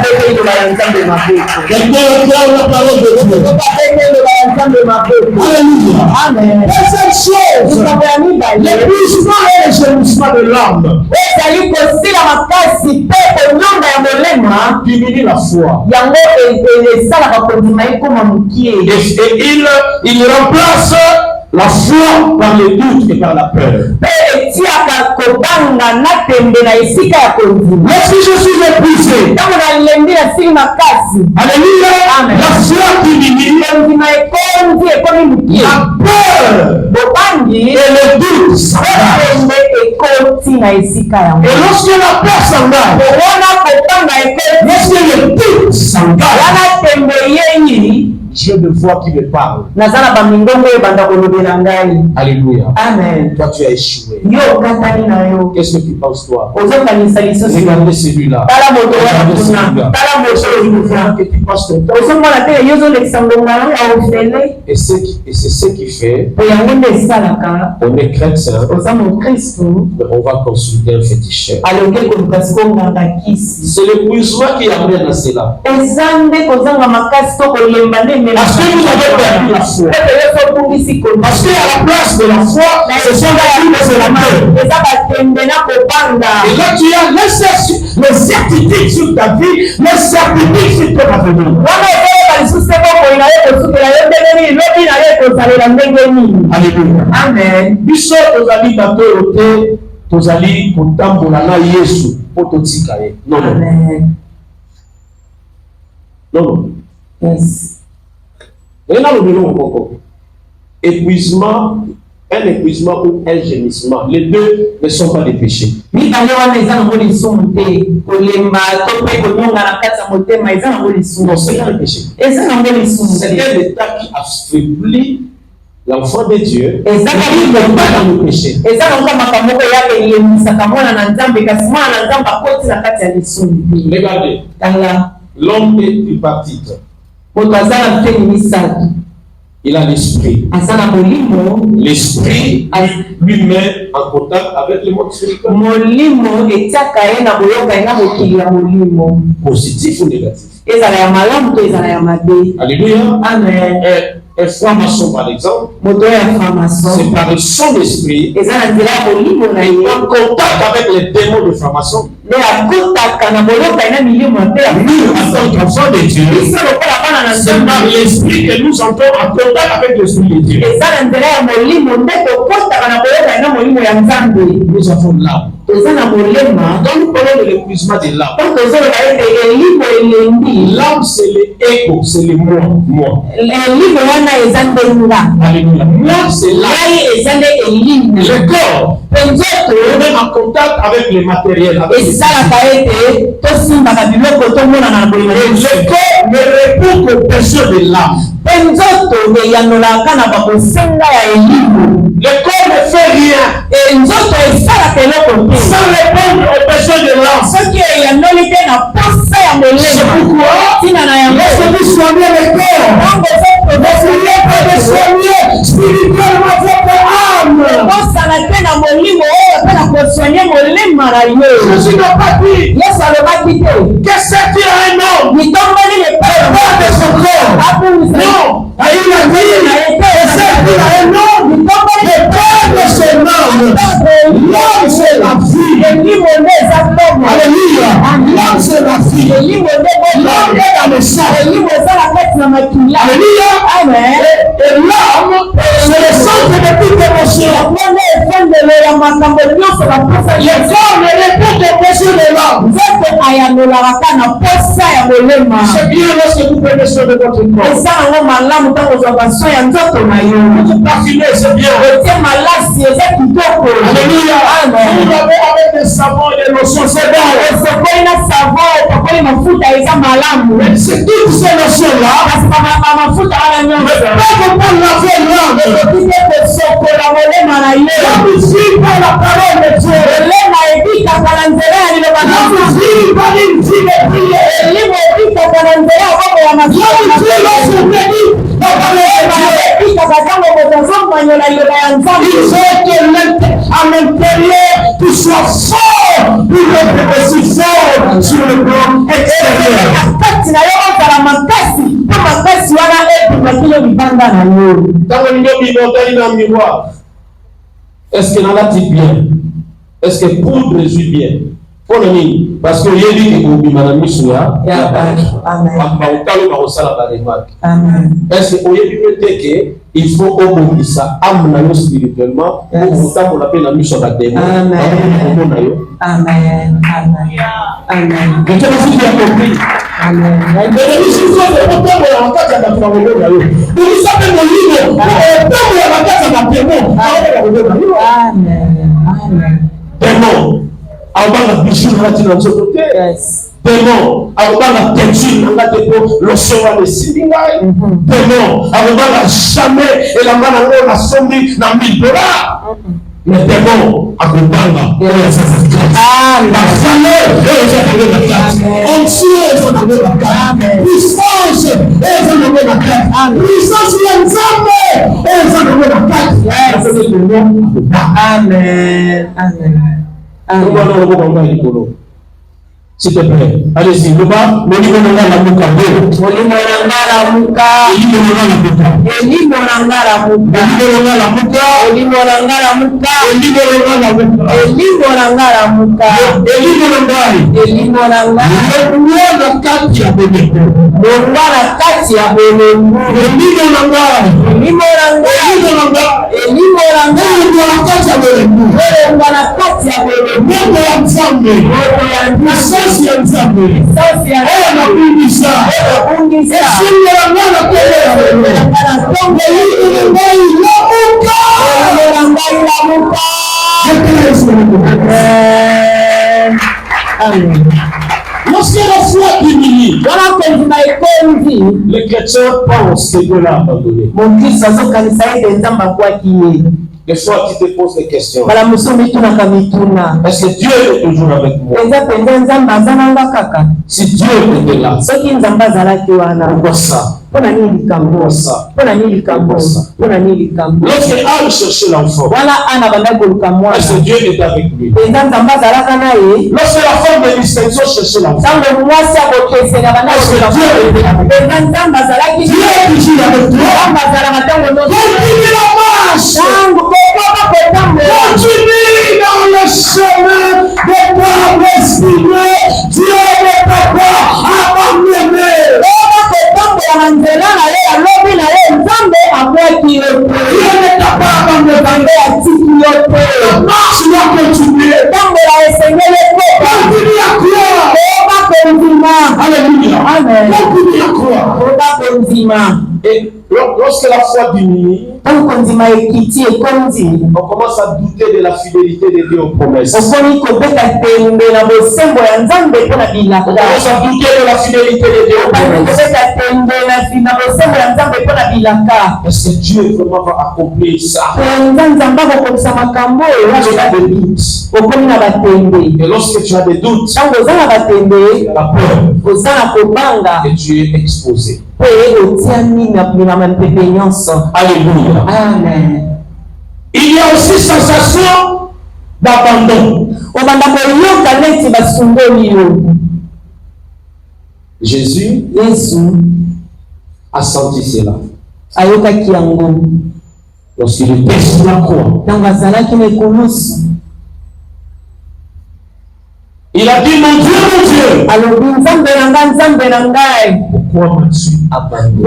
Speaker 2: Quelqu'un acclame la parole de Dieu. Alléluia. Amen. Deuxième chose, l'épuisement et le gémissement de l'âme diminue la foi. Et il remplace la foi par le doute et par la peur. Lorsque je suis épuisé, alléluia, la foi diminue, la peur et le doute s'engagent. Et lorsque la peur s'engage, lorsque le doute s'engage, j'ai de voix qui me parle. Alléluia. Amen. Toi, tu as échoué. Qu'est-ce que tu penses, toi? Regardez celui-là. Regardez celui-là. Que tu passes ton temps. Et c'est ce qui fait on est chrétien, mais on va consulter un féticheur. C'est l'épuisement qui amène à cela. À Parce que vous avez perdu la foi. Parce qu'à la place de la foi, ce sont les crimes de la peur. Et là, tu as les certitudes sur ta vie, les certitudes sur ton avenir. Alléluia. Amen. Biso tozali batorote, tozali kotambola na Yesu po totika ye. Non. Amen. Non. Yes. Et là, nous venons encore. Épuisement, un épuisement ou un gémissement. Les deux ne sont pas des péchés. Non, c'est pas un péché. C'est un état qui affaiblit l'enfant de Dieu. Et ça n'est pas dans le péché. Regardez. L'homme est tripartite. Il a l'esprit. L'esprit lui met en contact avec le monde spirituel. Positif ou négatif? Alléluia. Amen. Un franc-maçon, par exemple, c'est par son esprit et en contact avec les démons de franc-maçon. Nous, en tant qu'enfants de Dieu, c'est par l'esprit que nous entrons en contact avec l'esprit de Dieu. Nous avons l'âme. Quand nous parlons de l'épuisement de l'âme, l'âme c'est l'ego, c'est le moi. Alléluia. Moi c'est l'âme. Le corps, on est en contact avec le matériel. Le corps ne répond qu'aux besoins de l'âme. Le corps ne fait rien sans répondre aux besoins de l'âme. C'est pourquoi lorsque vous soignez le corps, vous n'essayez pas de soigner spirituellement votre âme. Jésus n'a pas dit que c'est un homme qui pas de son corps. Non, il a dit que c'est un homme qui pas de son âme. L'homme c'est la vie. Alléluia. L'homme c'est la vie. L'homme est dans le sang. Alléluia. Amen. Et l'homme c'est le centre de toute émotion. Le corps ne répond qu'aux besoins de l'homme. C'est bien lorsque vous prenez soin de votre corps. Vous parfumez, c'est bien. Alléluia. Vous l'avez avec des savons et des lotions, c'est bon. Mais c'est toutes ces lotions-là ne peuvent pas laver l'âme. Quand vous vivez par la parole de Dieu, quand vous vivez par une vie de prière, quand vous vivez lorsque vous bénissez la parole de Dieu, il faut que à l'intérieur tu sois fort pour être aussi fort sur le plan extérieur. Dans le miroir, est-ce que là tu bien? Est-ce que poudre résume bien? Parce que il dit que vous est-ce que il faut obéir ça amener spirituellement pour vous appeler la mission de démon. Amen. Amen. Démon, avant la teinture, on a des lotions à les signal. Démon, avant la jamais et la main la sombrie dans $1000. Mais démon, avant la S'il te plaît, allez-y, le bas, le niveau de la muka. Lorsque la foi diminue, les chrétiens pensent que Dieu l'a abandonné. Des fois, tu te poses des questions. Est-ce que Dieu est toujours avec moi? Si Dieu était là, pourquoi ça? Lorsque Anne cherchait l'enfant, est-ce que Dieu était avec lui? Lorsque la femme de distinction cherchait l'enfant, est-ce que Dieu était avec lui? Dieu est toujours avec toi. Continue la marche. Continue dans le chemin de ta destinée. Dieu ne peut pas abandonner. Dieu ne t'a pas abandonné. La marche doit continuer. Continue à croire. Alléluia. Continue à croire. Et lorsque la foi diminue, on commence à douter de la fidélité de Dieu aux promesses. On commence à douter de la fidélité de Dieu aux promesses. Est-ce que Dieu vraiment va accomplir ça? Tu as des doutes. Et lorsque tu as des doutes, tu as la peur et tu es exposé. Alléluia.
Speaker 3: Amen.
Speaker 2: Il y a aussi sensation d'abandon. Jésus a senti cela. Lorsqu'il était sur la croix, il a dit, mon Dieu, pourquoi m'as-tu abandonné?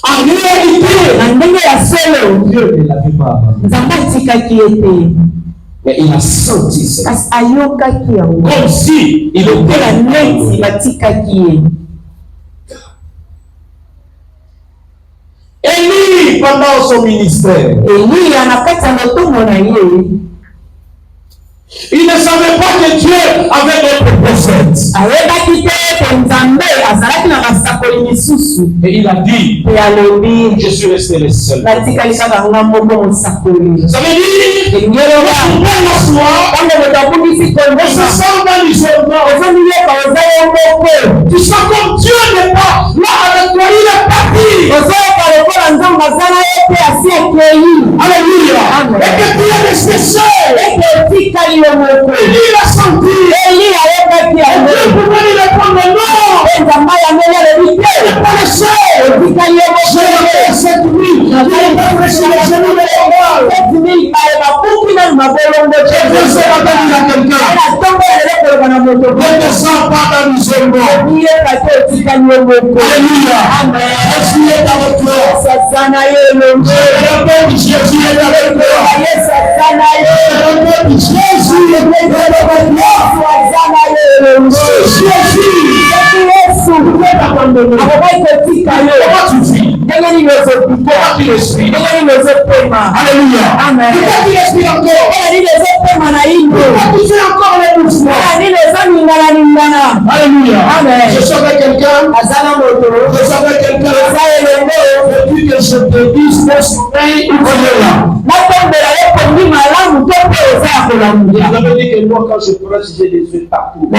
Speaker 2: En réalité, Dieu ne l'avait pas abandonné. Mais il a senti ça. Comme si il était abandonné. Élie, pendant son ministère, il ne savait pas que Dieu avait d'autres prophètes. Et il a dit, je suis resté le seul. Ça veut dire, on se sent dans l'isolement. Tu sens comme Dieu n'est pas là avec toi, il est parti. Alléluia. Et que tu es resté seul. Il a senti. Dieu pouvait lui répondre non. Il n'est pas le seul. Je l'ai cette nuit. Il n'est pas le seul. Je ne l'ai pas. Je veux se rappeler à quelqu'un. Ne descends pas dans l'isolement. Alléluia. Jésus est avec toi. Jésus est avec toi. Jésus est avec toi. Alléluia. Amen. Alléluia. Amen. Je savais quelqu'un. Je savais quelqu'un. Depuis que je te dis, je suis là. avez dit que moi, quand je prêche, j'ai des yeux partout.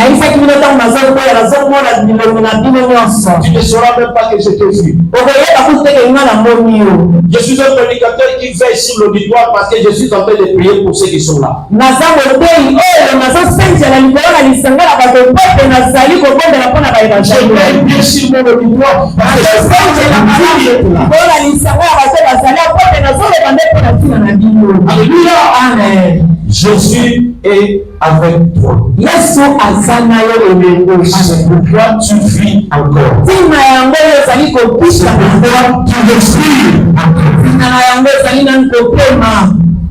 Speaker 2: Tu ne sauras même pas que je t'ai vu. Je suis un prédicateur qui veille sur l'auditoire parce que je suis en train de prier pour ceux qui sont là. Je veille bien sur mon auditoire parce que Alléluia. Amen. Jésus est avec toi. C'est pourquoi tu vis encore. C'est pourquoi tu respires encore.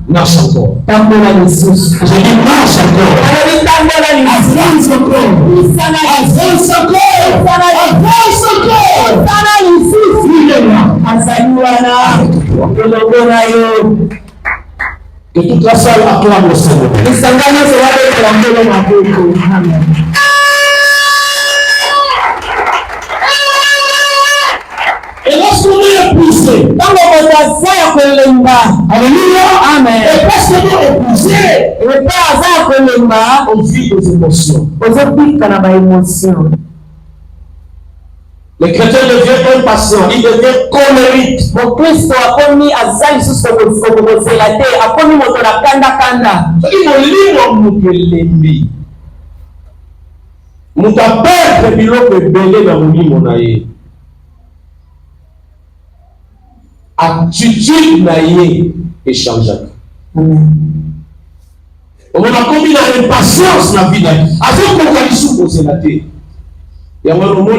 Speaker 2: Marche encore. Je dis marche encore. Avance encore. Avance encore. Avance encore. Que toute la salle acclame le Seigneur. Et lorsqu'on est épousé, alléluia, amen. Et parce qu'on est épousé, on vit des émotions. Le chrétien devient impatient, il devient colérique. Attitude naïe et changeable. On a commis l'impatience dans la vie. Avec qu'on va supposer la tête. Il y a un moment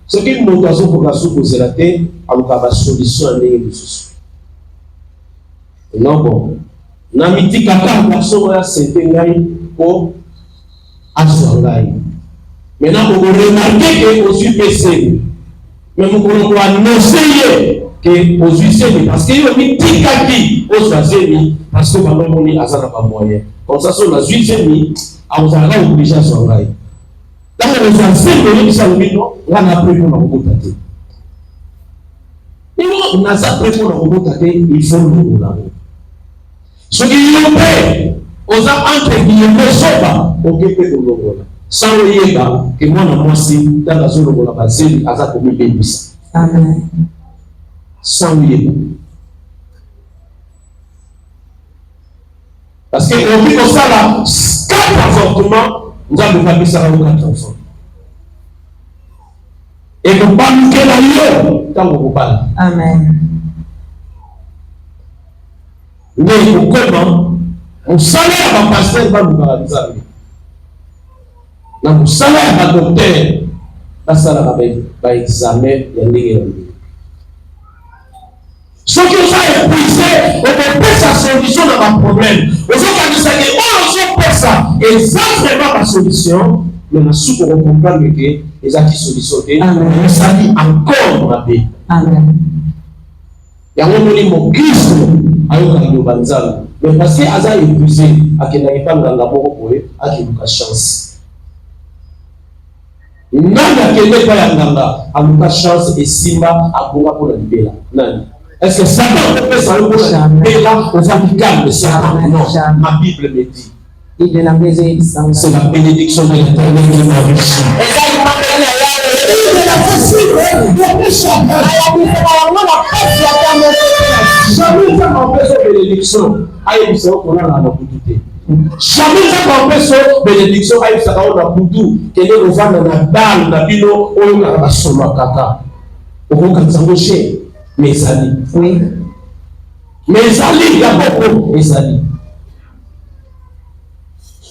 Speaker 2: ce qui nous a supposé la tête, avec la solution à l'église. Non, bon. Namiti kaka personne a c'était ngai pour assurer. Maintenant, vous remarquez que aux UPC, mais vous pouvez annoncer que aux UPC, parce qu'il y a mis tikaki aux Azémi, parce que maintenant on est à ça pas moyen. Comme ça, sur la UPC, à vous avoir obligé à s'engager. Là, on a fait que ça nous dit non, là on a pris pour nous contacter. Et on a ça pris pour nous contacter, il faut nous là. Ce qui est fait, on a entre guillemets soba, on peut faire nous là. Sans le yéba, que moi non moi si dans la zone où on a passé, à ça comme une bébé. Amen. Sans le yéba. Parce que on vit comme ça là, 4 avortements. Nous avons pas mis ça à 4 enfants. Et que pas nous qu'elle a eu, tant qu'on parle. Amen. Mais comment on salaire à pasteur va nous garantir. Dans le salaire à docteur, la salaire avec examen, il y a des. Ce qui nous a épuisé, on peut pas sa solution dans un problème. Aux autres, on dit on peut ça. Et ça, vraiment la solution. Mais on a su pour comprendre que les acquis solutions, on s'allie encore dans la paix. Amen. Il y a un moment où mon Christ a eu un banzal. Mais parce que Aza est épuisé, à qu'il n'ait pas dans la mort pour eux, à qu'il ait chance. Non, il n'y a pas chance et Simba a pour la libérer. Non. Est-ce que Satan peut faire ça pour la libérer aux amicales de Satan? Non, ma Bible me dit. C'est la bénédiction de l'Éternel qui m'a reçu. Jamais ça m'empêche de bénédiction. Aïe, c'est qu'on a la beauté. Jamais ça m'empêche de bénédiction. Aïe, c'est qu'on a la beauté. Quel est le vent dans la balle, dans la bino, on a la soma kaka. On va s'embaucher. Mes amis. Oui. Mes amis, il y a beaucoup. Mes amis.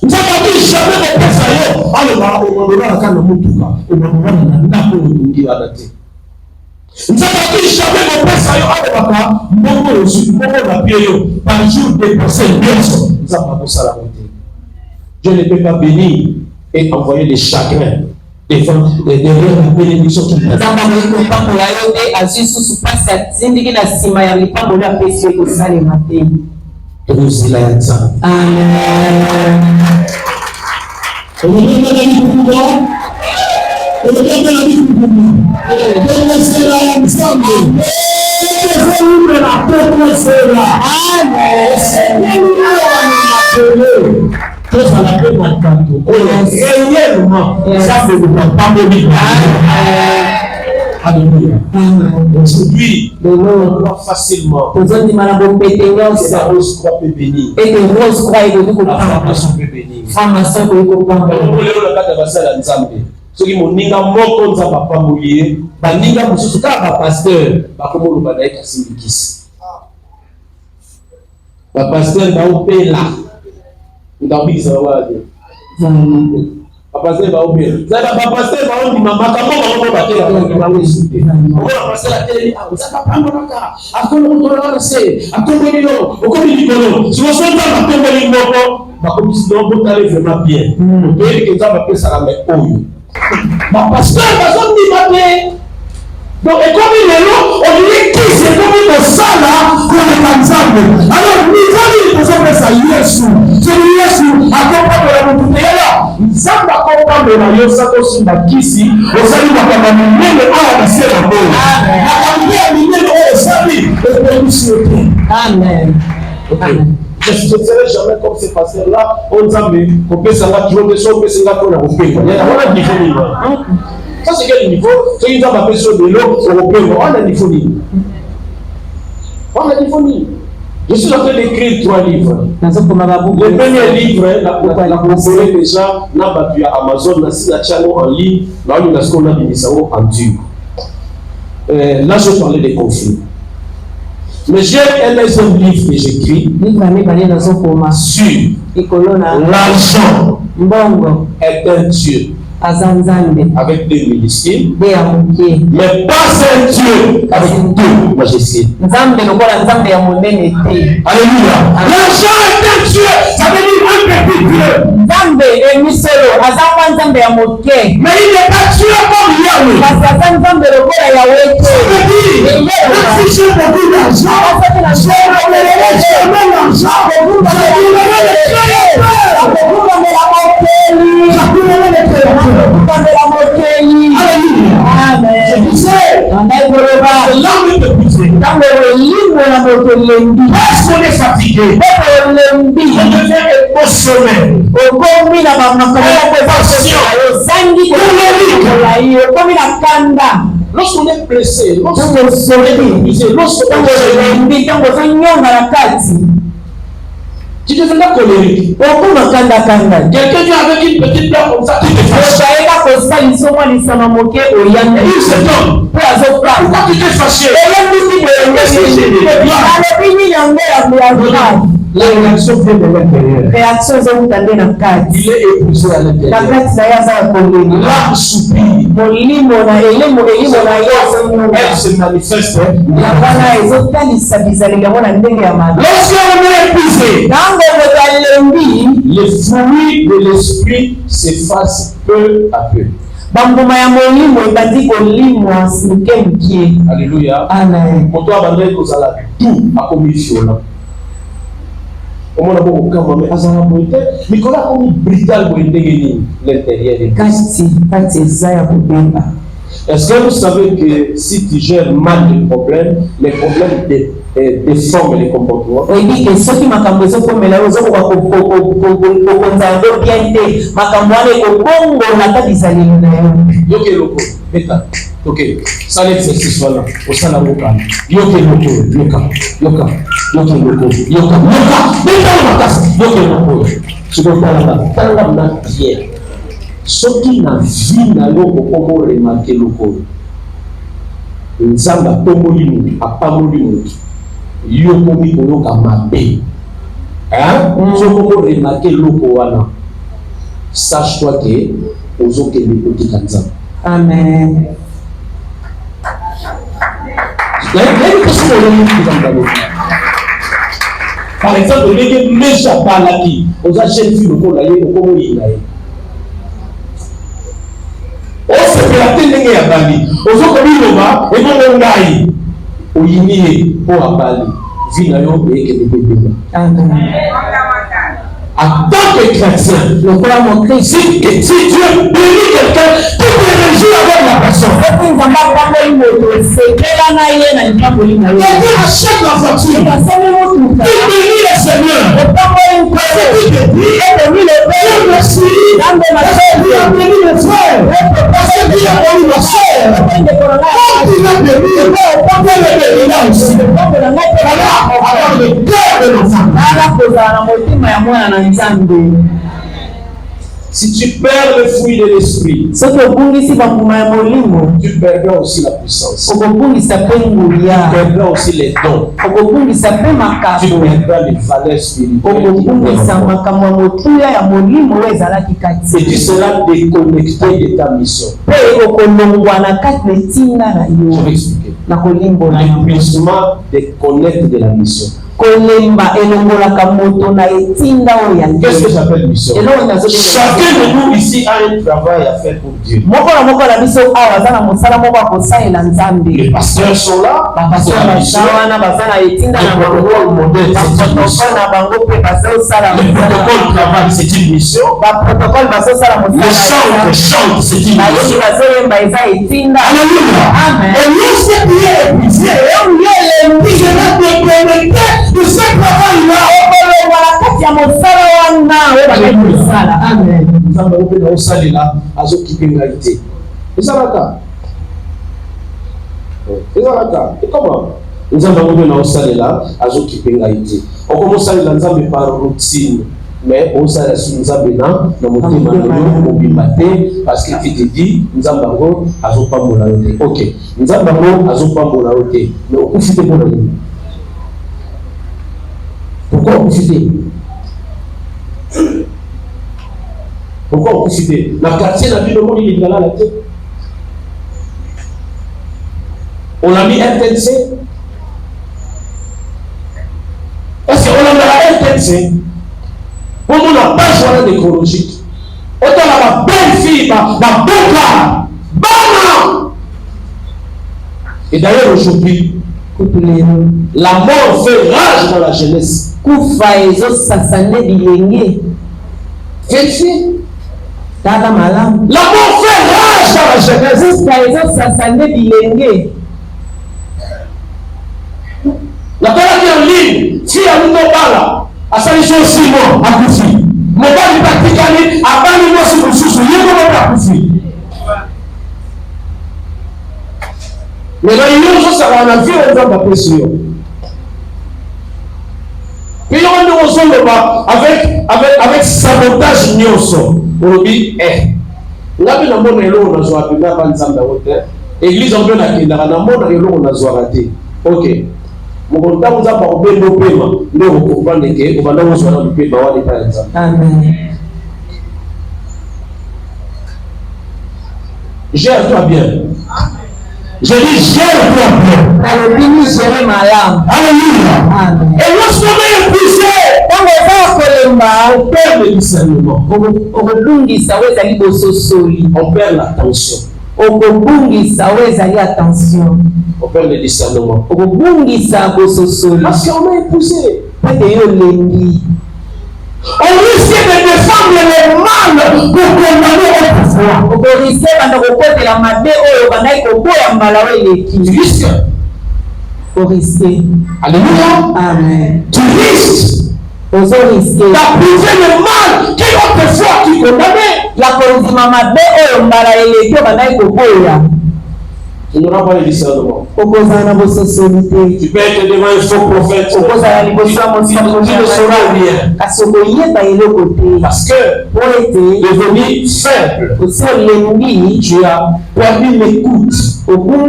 Speaker 2: Nous avons dit jamais de personne. Alors, on va la canne de Moutuka. On va la nappe de Moutuka. Nous avons dit jamais de personne. Alors, par jour dépenser personne. Nous avons pas ça la montée. Je ne peux pas bénir et envoyer des chagrins devant la bénédiction qui nous a Amen. réellement, ça ne va pas mourir. Alléluia. Aujourd'hui, on voit facilement que la rose croix peut bénir. La formation peut bénir. Ceux qui m'ont dit que mon papa mouillé, baninga mususu kaka pasteur, bakomo lobana ekasi mikisi. Ba pasteur ba opela. Ndabisa waje. Ba pasteur ba opela. Zaba ba pasteur ba ondi mama kamo ba batela ba wesute. Ba pasteur ateli azaka pamboka. Akolo kutola se, akolo lilo, okoli likolo. Si vous êtes dans la tombe limoko, bakomi sidombo tale vraiment bien. Oye que ça va pesa la mais oyo. Ma pasteur va sortir matin. Donc, et comme il est là, on dirait qui c'est comme il est ça là, pour les ensemble. Alors, nous allons faire ça, Yesu. C'est Yesu, accompagne la bouteille là. Nous allons accompagner la Yosa aussi, la Kisi, au salut de la famille, le A, la C, la B. La famille, le O, le salut, et puis sur le Amen. Je ne serai jamais comme ces pasteurs-là. On dit, on peut s'en faire trop de choses, on peut s'en faire trop de choses. Il y a un niveau. Ça, c'est quel niveau? C'est une femme appelée sur de l'eau européen. On a un niveau. On a un niveau. Je suis en train d'écrire 3 livres. Le premier livre, la composée déjà, n'a pas pu à Amazon, n'a pas pu en ligne, là, on a ce qu'on a dit, ça en dur. Là, je parlais des conflits. Mais j'ai un deuxième livre que j'écris sur l'argent est un Dieu avec 2 minuscules, mais pas un Dieu avec 2 majuscules. Alléluia. L'argent est un Dieu, ça veut dire un petit Dieu. Mais il n'est pas Dieu comme Yahweh. Ça veut dire, si j'ai beaucoup d'argent, j'ai personne n'est fatigué. On devient émotionnel. Lorsqu'on est blessé, lorsqu'on est épuisé, lorsqu'on est tu deviens colérique. Quelqu'un vient avec une petite fleur comme ça, tu te fâches. Pourquoi tu t'es fâché? La réaction vient de l'intérieur. Il est épuisé à l'intérieur. L'âme soupire. Elle se manifeste. Lorsqu'on est épuisé, les fruits de l'esprit s'effacent peu à peu. Alléluia. Amen. Pour toi, tout à commission. On a beaucoup de mais à Nicolas, on est brutal pour l'intérieur des Est-ce que vous savez que si tu gères mal les problèmes déforment les comportements? Ok, ça l'exercice voilà. Au salon local. Yoke loko, yoka. Tu peux pas là. Tanga pierre. Ce qui n'a vie na loko como remarquer loko. Nzamba tomolimu, apamolimu. Yoko mi koyoka mabe. Hein? Ce como remarquer loko wana. Sache-toi que ozoke le petit kanzamba. Amen. Par exemple, les méchants par la qui, aux agents de le pôle, comment il est. On se fait la télé à Bali. Aux autres Biloma, et bon, on gagne. Au Yini, pour à Bali. Vinayo et que des bébés. Amen. En tant que chrétien, nous pouvons montrer si Dieu bénit quelqu'un, tu peux réagir avec la personne. Quelqu'un achète la voiture. Il bénit le Seigneur. Parce qu'il te dit, Dieu merci. Parce qu'il a béni le frère. Parce qu'il a béni ma soeur. Quand il a béni, il le bénira aussi. Alors, avoir le cœur de l'enfant. Si tu perds le fruit de l'esprit, tu perdras aussi la puissance. Tu perdras aussi les dons. Tu perdras les valeurs spirituelles. Et tu seras déconnecté de ta mission. Je vais expliquer. L'épuisement déconnecte de la mission. Qu'est-ce que j'appelle mission? Chacun de nous ici a un travail à faire pour Dieu. Les pasteurs sont là. Le protocole travaille, c'est une mission. Les chants, c'est une mission. Alléluia. Et lorsque tu es épuisé, tu seras déconnecté de ce travail-là. Amen. Nous avons ouvert au salé là, à ce qui est réalité. Et ça va là. Et comment? Nous avons ouvert au salé là, à ce qui est réalité. On commence à l'ensemble par routine. Mais on s'est resté nous avons parce que tu te dis nous avons pas mon arrêté. Ok, nous avons pas mon arrêté. Mais on profite pour la ligne. Pourquoi on profite? Pourquoi on profite? La quartier n'a plus de monde, il est là la tête. On a mis RTNC. Est-ce qu'on a mis RTNC? Pour nous, on n'a pas choisi d'écologique. Autant la belle fille, la belle femme, bonne. Et d'ailleurs, aujourd'hui, la mort fait rage dans la jeunesse. Vérifiez. La mort fait rage dans la jeunesse. La personne qui est en ligne, si elle nous parle, à sa mission aussi, moi, à Koufi. Mon père est pratiqué, à Bani, moi, si vous souciez, il y a un Koufi. Mais dans les gens, ça va en avion, on va pas pression. Puis on nous reçoit avec sabotage nyonso. On dit, là, on a mon élo, on a joué à Péna, on a joué à Péna, église en plein à Kéna, on a mon élo, on a joué à raté. Ok. Mon contact vous a pas oublié nos paiements. Nous comprenons que on va nous jouer dans le paiement, on est par exemple. Amen. Gère-toi bien. Je dis gère-toi bien. Alléluia. Et lorsqu'on est épuisé, on perd le discernement. On perd l'attention. On perd le discernement. Parce qu'on est épousé. On risque de défendre le mal pour condamner autrefois. Tu risques. Alléluia. Amen. Tu risques d'appliquer le mal qui autrefois tu condamnais. Tu n'auras pas le discernement. Tu peux être devant un faux prophète. Tu ne sauras rien. Parce que devenu faible, tu as perdu l'écoute. Autrefois,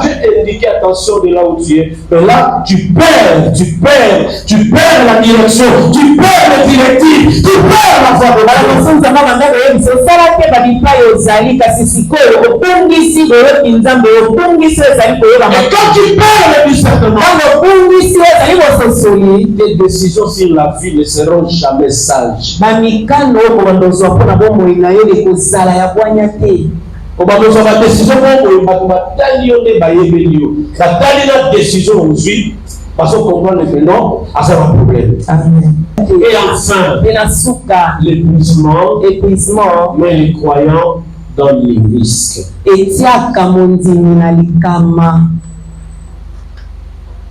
Speaker 2: Dieu t'indiquait attention de là où tu es. Mais là, tu perds la direction, tu perds les directives, tu perds la voie de Et quand tu perds le discernement, tes décisions sur la vie ne seront jamais sages. Décision aujourd'hui, parce qu'on comprend le non, à ça un problème. Et enfin, l'épuisement met les croyants dans les risques.
Speaker 3: etiaka mondimi na likama.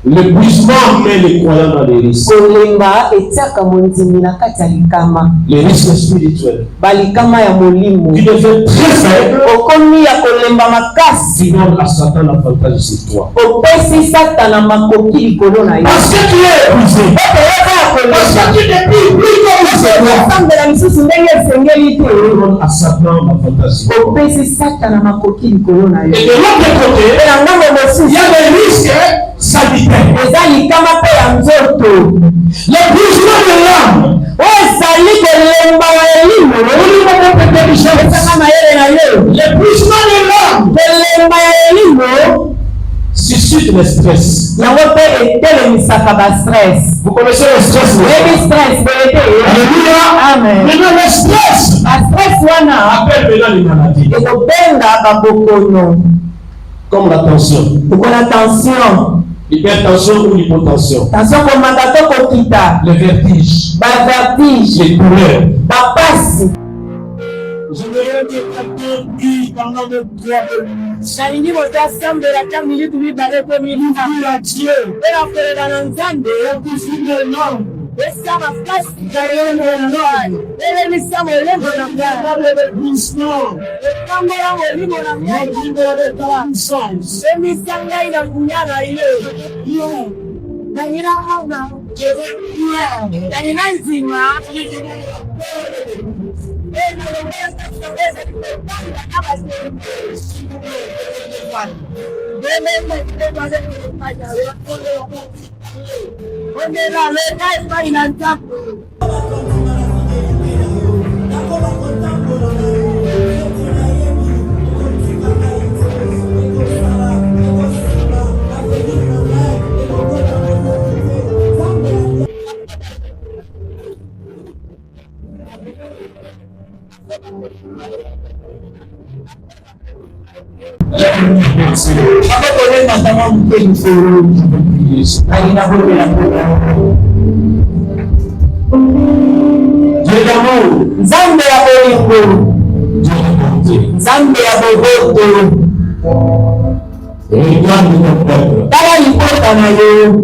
Speaker 2: L'épuisement met les croyants dans les risques.
Speaker 3: Kolemba etiaka mondimi na kati ya likama.
Speaker 2: Les risques spirituels.
Speaker 3: Balikama ya molimo.
Speaker 2: Tu deviens très faible.
Speaker 3: Okomi ya kolemba makasi.
Speaker 2: Tu donnes à Satan l'avantage sur toi.
Speaker 3: Opesi Satana makoki likolo na yo.
Speaker 2: Parce que tu es épuisé. Parce que tu n'es plus comme ça.
Speaker 3: Sambela misusu ndenge esengeli te.
Speaker 2: Tu donnes à Satan l'avantage sur toi.
Speaker 3: Opesi Satana makoki likolo na yo.
Speaker 2: Et de l'autre côté, il y a des risques sanitaires.
Speaker 3: Eza likama pe ya nzoto.
Speaker 2: L'épuisement de l'âme.
Speaker 3: Ezali kolemba ya elimo.
Speaker 2: L'épuisement de l'âme.
Speaker 3: Kolemba ya elimo.
Speaker 2: Suscite le stress.
Speaker 3: Yango pe etelemisaka ba stress.
Speaker 2: Vous connaissez le stress?
Speaker 3: Baby stress boyete.
Speaker 2: Alléluia.
Speaker 3: Amen.
Speaker 2: Maintenant le stress.
Speaker 3: Ba stress wana
Speaker 2: Appelle maintenant les maladies.
Speaker 3: ekobenga babokono.
Speaker 2: Comme la tension.
Speaker 3: Okola tension.
Speaker 2: L'hypertension ou l'hypotension.
Speaker 3: Tension komanda to kokita.
Speaker 2: Le vertige.
Speaker 3: Ba vertige.
Speaker 2: Les douleurs.
Speaker 3: Ba pasi.
Speaker 2: J'aimerais que quelqu'un prie pendant le droit de
Speaker 3: Nalingi motasambela ta minute mibale pe minute.
Speaker 2: à Dieu.
Speaker 3: Ela kolela na nzambe.
Speaker 2: Non.
Speaker 3: Esa mafasi kayono na ngai. Ele misamo lembo na ngai.
Speaker 2: L'épuisement.
Speaker 3: Ekambela molimo na ngai.
Speaker 2: Puissance.
Speaker 3: Emisanga ina kunyana ile. Nangina hauna. Nangina nzima. Nzambe ya bolingo, Nzambe ya boboto, tala lipota na yo.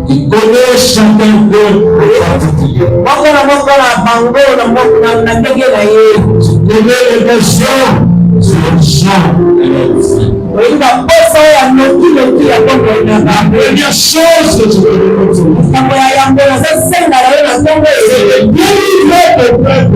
Speaker 2: Il connaît chacun d'eux en particulier.
Speaker 3: Moko na bango na ndenge na ye.
Speaker 2: Tu connais les besoins, tu les chants et les vies.
Speaker 3: Olinga posa ya noki ya bongo na ba.
Speaker 2: Il y a choses que tu peux retrouver.
Speaker 3: Kambo ya yango na senga na yo na tongo
Speaker 2: C'est délivrer le peuple de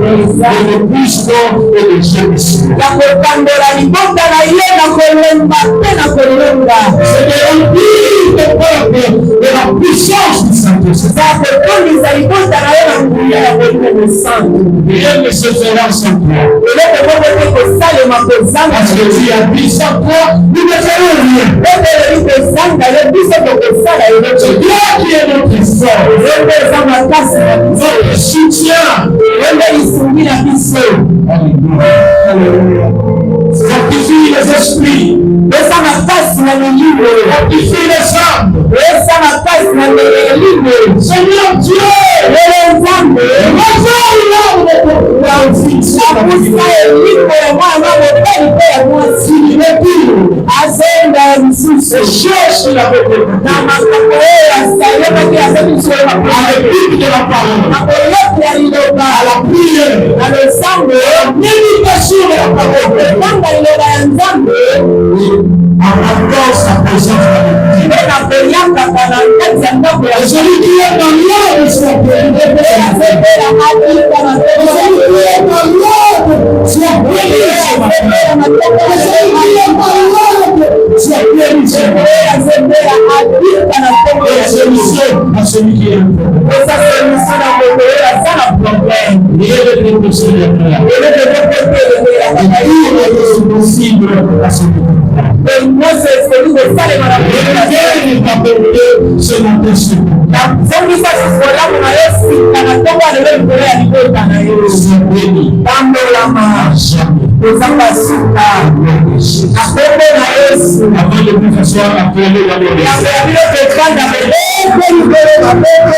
Speaker 2: l'épuisement et des gémissements.
Speaker 3: ya kotambola libota na ye na kolemba pe na kolonga.
Speaker 2: C'est de remplir le peuple de la puissance du Saint-Esprit.
Speaker 3: Za kotondisa libota na yo na nguya ya kolinga santu.
Speaker 2: Rien ne se fera sans toi.
Speaker 3: Eloko moko te kosalema kozanga.
Speaker 2: Parce que tu as dit sans toi, nous ne ferons rien.
Speaker 3: Ebeleli kozanga yo biso tokosala yo.
Speaker 2: C'est toi qui es notre sort,
Speaker 3: Yembe eza makasi na biso.
Speaker 2: notre soutien.
Speaker 3: Yembe lisungi na biso.
Speaker 2: Alléluia. Fortifie les esprits,
Speaker 3: Eza makasi na milimo.
Speaker 2: fortifie les âmes.
Speaker 3: Eza makasi na milimo.
Speaker 2: Seigneur Dieu,
Speaker 3: Lelo Nzambe.
Speaker 2: réveille l'âme de ton
Speaker 3: Nakusa eliko ya mwana mobali mpe ya mwasi. Azenda ya misusu.
Speaker 2: cherche la révélation.
Speaker 3: Na makambo oyo asalelaki aza
Speaker 2: À l'écoute de la parole,
Speaker 3: na koyoka ya liloba.
Speaker 2: à la prière,
Speaker 3: Na losambo.
Speaker 2: méditation de la parole,
Speaker 3: Kotanga liloba ya Nzambe.
Speaker 2: en attendant sa présence dans le
Speaker 3: Mpe
Speaker 2: vie.
Speaker 3: na koyakaka na kati ya ndako ya
Speaker 2: Et celui qui est dans l'ordre soit béni.
Speaker 3: azebela alika na
Speaker 2: Et celui qui est dans l'ordre soit béni ce matin. Et celui qui est dans l'ordre soit béni ce matin.
Speaker 3: azebela alika na ntongo
Speaker 2: Et
Speaker 3: ya
Speaker 2: solution à celui qui est un problème.
Speaker 3: kosa solution na moto oyo aza na problème.
Speaker 2: Rien ne peut te sauver.
Speaker 3: eloko
Speaker 2: Et tout est possible à celui qui croit.
Speaker 3: nyonso eseli kosalema na
Speaker 2: Et Dieu t'appelle ce matin sur toi.
Speaker 3: nazongisa solamu na yo sika na ntongo ya lelo likolo ya libota na yo.
Speaker 2: Sois béni
Speaker 3: pambolama
Speaker 2: à jamais.
Speaker 3: kozanga suka na kombo na Yesu.
Speaker 2: Avant de nous asseoir, appelez la
Speaker 3: yango
Speaker 2: bénédiction.
Speaker 3: ya biloko ekanda mebeko likolo mabeko